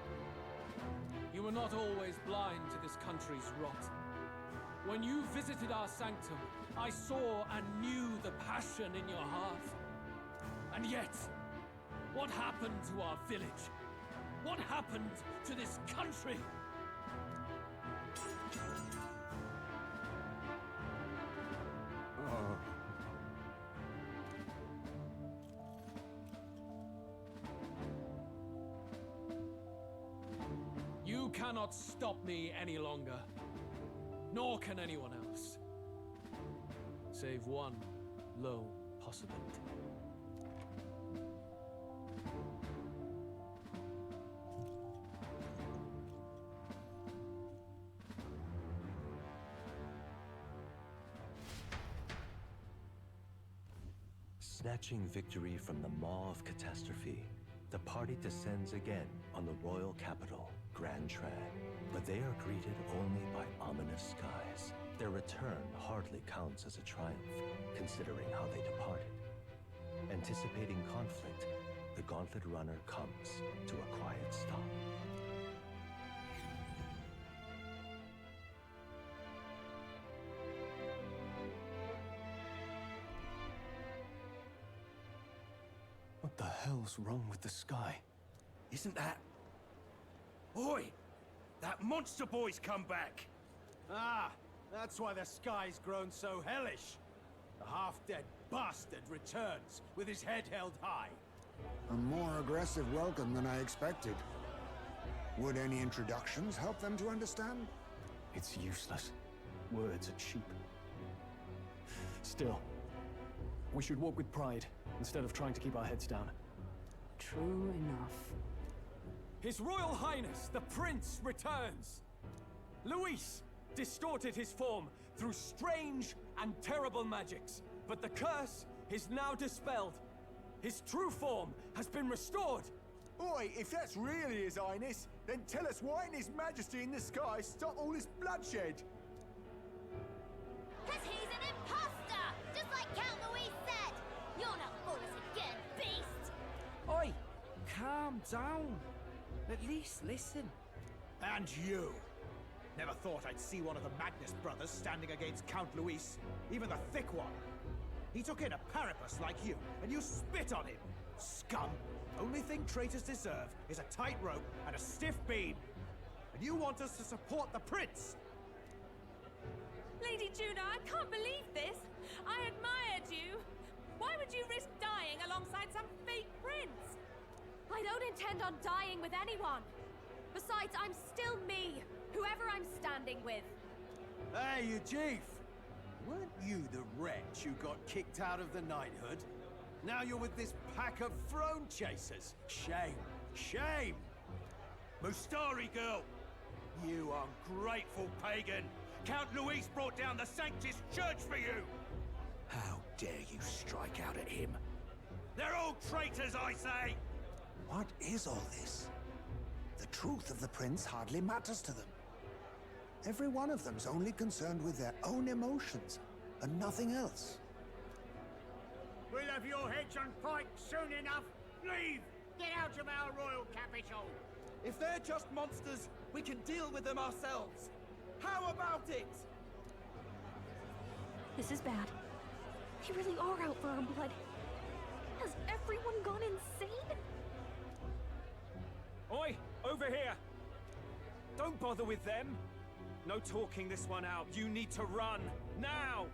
You were not always blind to this country's rot. When you visited our sanctum, I saw and knew the passion in your heart. And yet, what happened to our village? What happened to this country? You cannot stop me any longer. Nor can anyone else. save one low possibility. Snatching victory from the maw of catastrophe, the party descends again on the royal capital, Grand Tran. But they are greeted only by ominous skies. Their return hardly counts as a triumph, considering how they departed. Anticipating conflict, the Gauntlet Runner comes to a quiet stop. What the hell's wrong with the sky? Isn't that... Oi! That monster boy's come back! Ah, that's why the sky's grown so hellish. The half-dead bastard returns with his head held high. A more aggressive welcome than I expected. Would any introductions help them to understand? It's useless. Words are cheap. Still, we should walk with pride instead of trying to keep our heads down. True enough. His Royal Highness, the Prince, returns! Luis distorted his form through strange and terrible magics, but the curse is now dispelled. His true form has been restored! Oi, if that's really His Highness, then tell us why in His Majesty in the sky stop all this bloodshed? Cause he's an imposter! Just like Count Louis said! You're not fool us again, beast! Oi! Calm down. At least listen. And you! Never thought I'd see one of the Magnus brothers standing against Count Luis, even the thick one. He took in a Paripus like you, and you spit on him! Scum! Only thing traitors deserve is a tight rope and a stiff beam. And you want us to support the prince! Lady Juna, I can't believe this! I admired you! Why would you risk dying alongside some fake prince? I don't intend on dying with anyone! Besides, I'm still me, whoever I'm standing with. Hey, you chief! Weren't you the wretch who got kicked out of the knighthood? Now you're with this pack of throne chasers. Shame! Shame! Mustari girl! You ungrateful pagan! Count Luis brought down the Sanctus Church for you! How dare you strike out at him? They're all traitors, I say! What is all this? The truth of the prince hardly matters to them. Every one of them's only concerned with their own emotions, and nothing else. We'll have your heads on pike soon enough. Leave! Get out of our royal capital! If they're just monsters, we can deal with them ourselves. How about it? This is bad. They really are out for our blood. Has everyone gone insane? Oi! Over here! Don't bother with them! No talking this one out. You need to run! Now!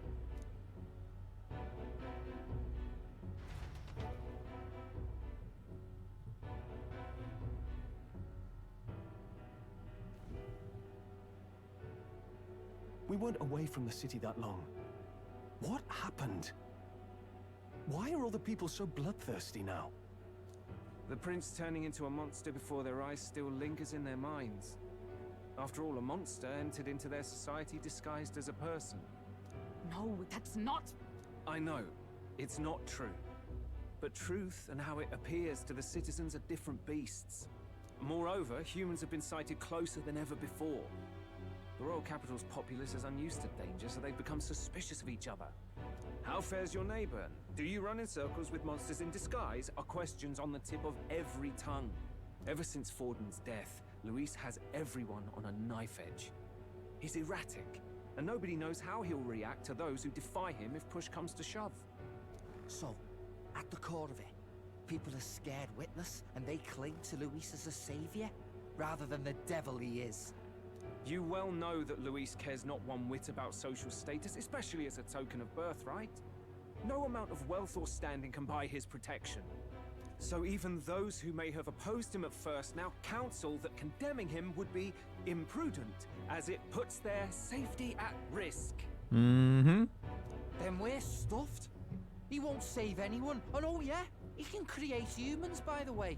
We weren't away from the city that long. What happened? Why are all the people so bloodthirsty now? The prince turning into a monster before their eyes still lingers in their minds. After all, a monster entered into their society disguised as a person. No, that's not... I know, it's not true. But truth and how it appears to the citizens are different beasts. Moreover, humans have been sighted closer than ever before. The royal capital's populace is unused to danger, so they've become suspicious of each other. How fares your neighbor? Do you run in circles with monsters in disguise? Are questions on the tip of every tongue. Ever since Forden's death, Luis has everyone on a knife edge. He's erratic, and nobody knows how he'll react to those who defy him if push comes to shove. So, at the core of it, people are scared witless, and they cling to Luis as a savior, rather than the devil he is. You well know that Luis cares not one whit about social status, especially as a token of birthright. No amount of wealth or standing can buy his protection. So even those who may have opposed him at first now counsel that condemning him would be imprudent, as it puts their safety at risk. Mm-hmm. Then we're stuffed. He won't save anyone. And oh yeah, he can create humans, by the way.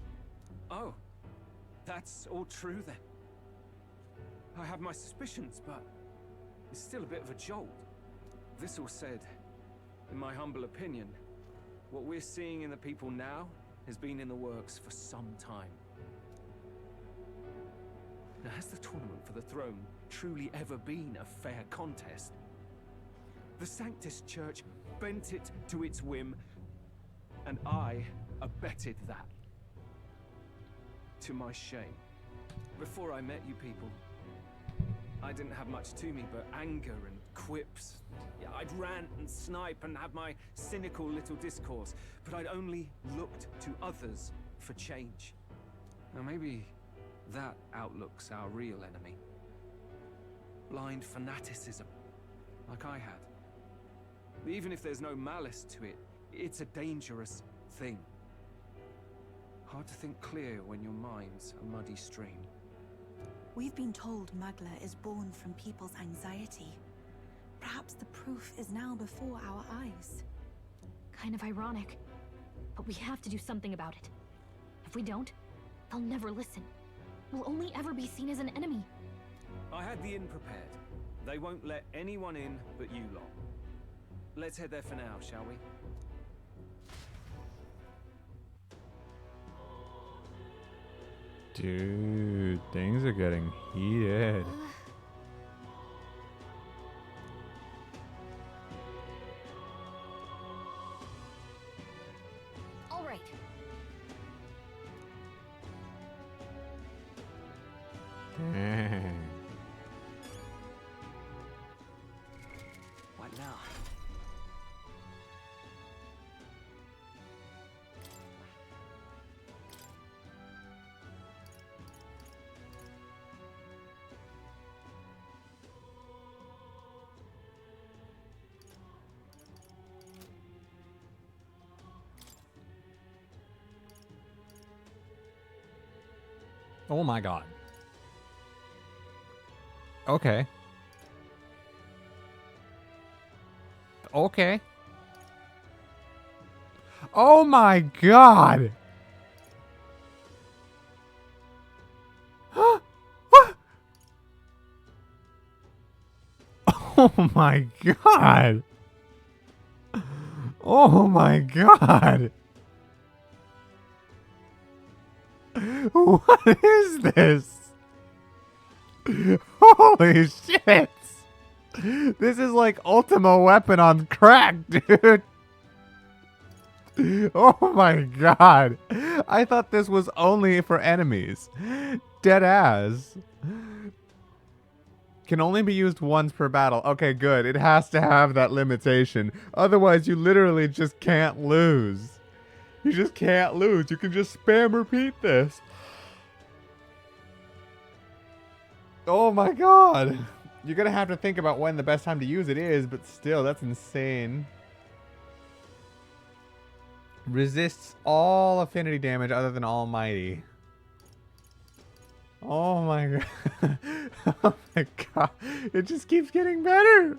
Oh, that's all true then. I have my suspicions, but it's still a bit of a jolt. This all said, in my humble opinion, what we're seeing in the people now has been in the works for some time. Now, has the tournament for the throne truly ever been a fair contest? The Sanctus Church bent it to its whim, and I abetted that. To my shame. Before I met you people, I didn't have much to me but anger and quips. Yeah, I'd rant and snipe and have my cynical little discourse, but I'd only looked to others for change. Now maybe that outlook's our real enemy. Blind fanaticism, like I had. Even if there's no malice to it, it's a dangerous thing. Hard to think clear when your mind's a muddy stream. We've been told Magla is born from people's anxiety. Perhaps the proof is now before our eyes. Kind of ironic, but we have to do something about it. If we don't, they'll never listen. We'll only ever be seen as an enemy. I had the inn prepared. They won't let anyone in but you lot. Let's head there for now, shall we? Dude, things are getting heated. All right. Dang. What now? Oh my god. Okay. Okay. Oh my god. Oh my god. Oh my god. What is this? Holy shit. This is like Ultima Weapon on crack, dude. Oh my god. I thought this was only for enemies. Dead ass. Can only be used once per battle. Okay, good. It has to have that limitation. Otherwise, you literally just can't lose. You just can't lose. You can just spam repeat this. Oh my god. You're going to have to think about when the best time to use it is, but still, that's insane. Resists all affinity damage other than Almighty. Oh my god. Oh my god. It just keeps getting better.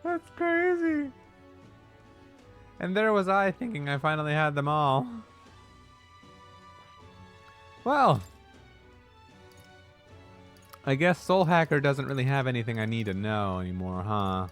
That's crazy. And there was I thinking I finally had them all. Well, I guess Soul Hacker doesn't really have anything I need to know anymore, huh?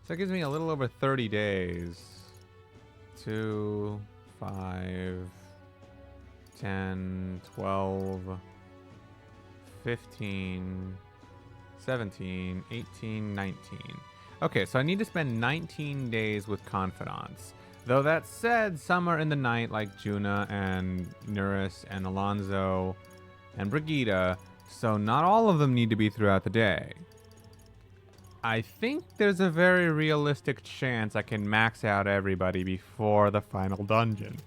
So that gives me a little over 30 days. 2, 5, 10, 12, 15, 17, 18, 19. Okay, so I need to spend 19 days with Confidants. Though that said, some are in the night like Juna and Nuris and Alonzo and Brigida. So not all of them need to be throughout the day. I think there's a very realistic chance I can max out everybody before the final dungeon.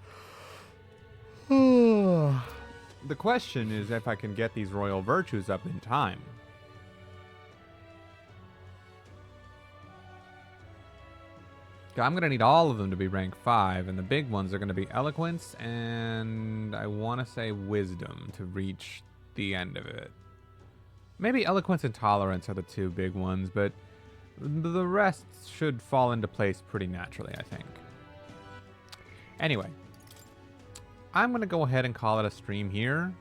The question is if I can get these royal virtues up in time. I'm going to need all of them to be rank 5, and the big ones are going to be eloquence and I want to say wisdom to reach the end of it. Maybe eloquence and tolerance are the two big ones, but the rest should fall into place pretty naturally, I think. Anyway, I'm going to go ahead and call it a stream here.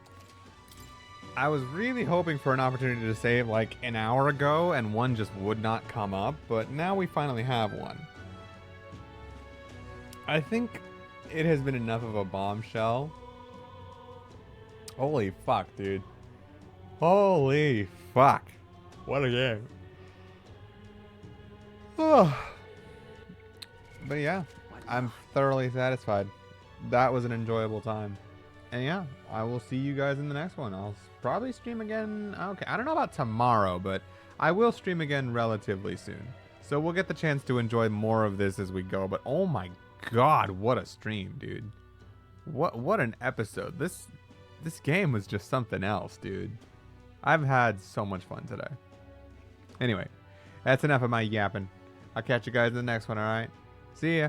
I was really hoping for an opportunity to save like an hour ago, and one just would not come up, but now we finally have one. I think it has been enough of a bombshell. Holy fuck, dude. Holy fuck. What a game. But yeah, I'm thoroughly satisfied. That was an enjoyable time. And yeah, I will see you guys in the next one. I'll probably stream again. Okay, I don't know about tomorrow, but I will stream again relatively soon. So we'll get the chance to enjoy more of this as we go. But oh my god, what a stream, dude. What an episode. This game was just something else, dude. I've had so much fun today. Anyway, that's enough of my yapping. I'll catch you guys in the next one, alright? See ya.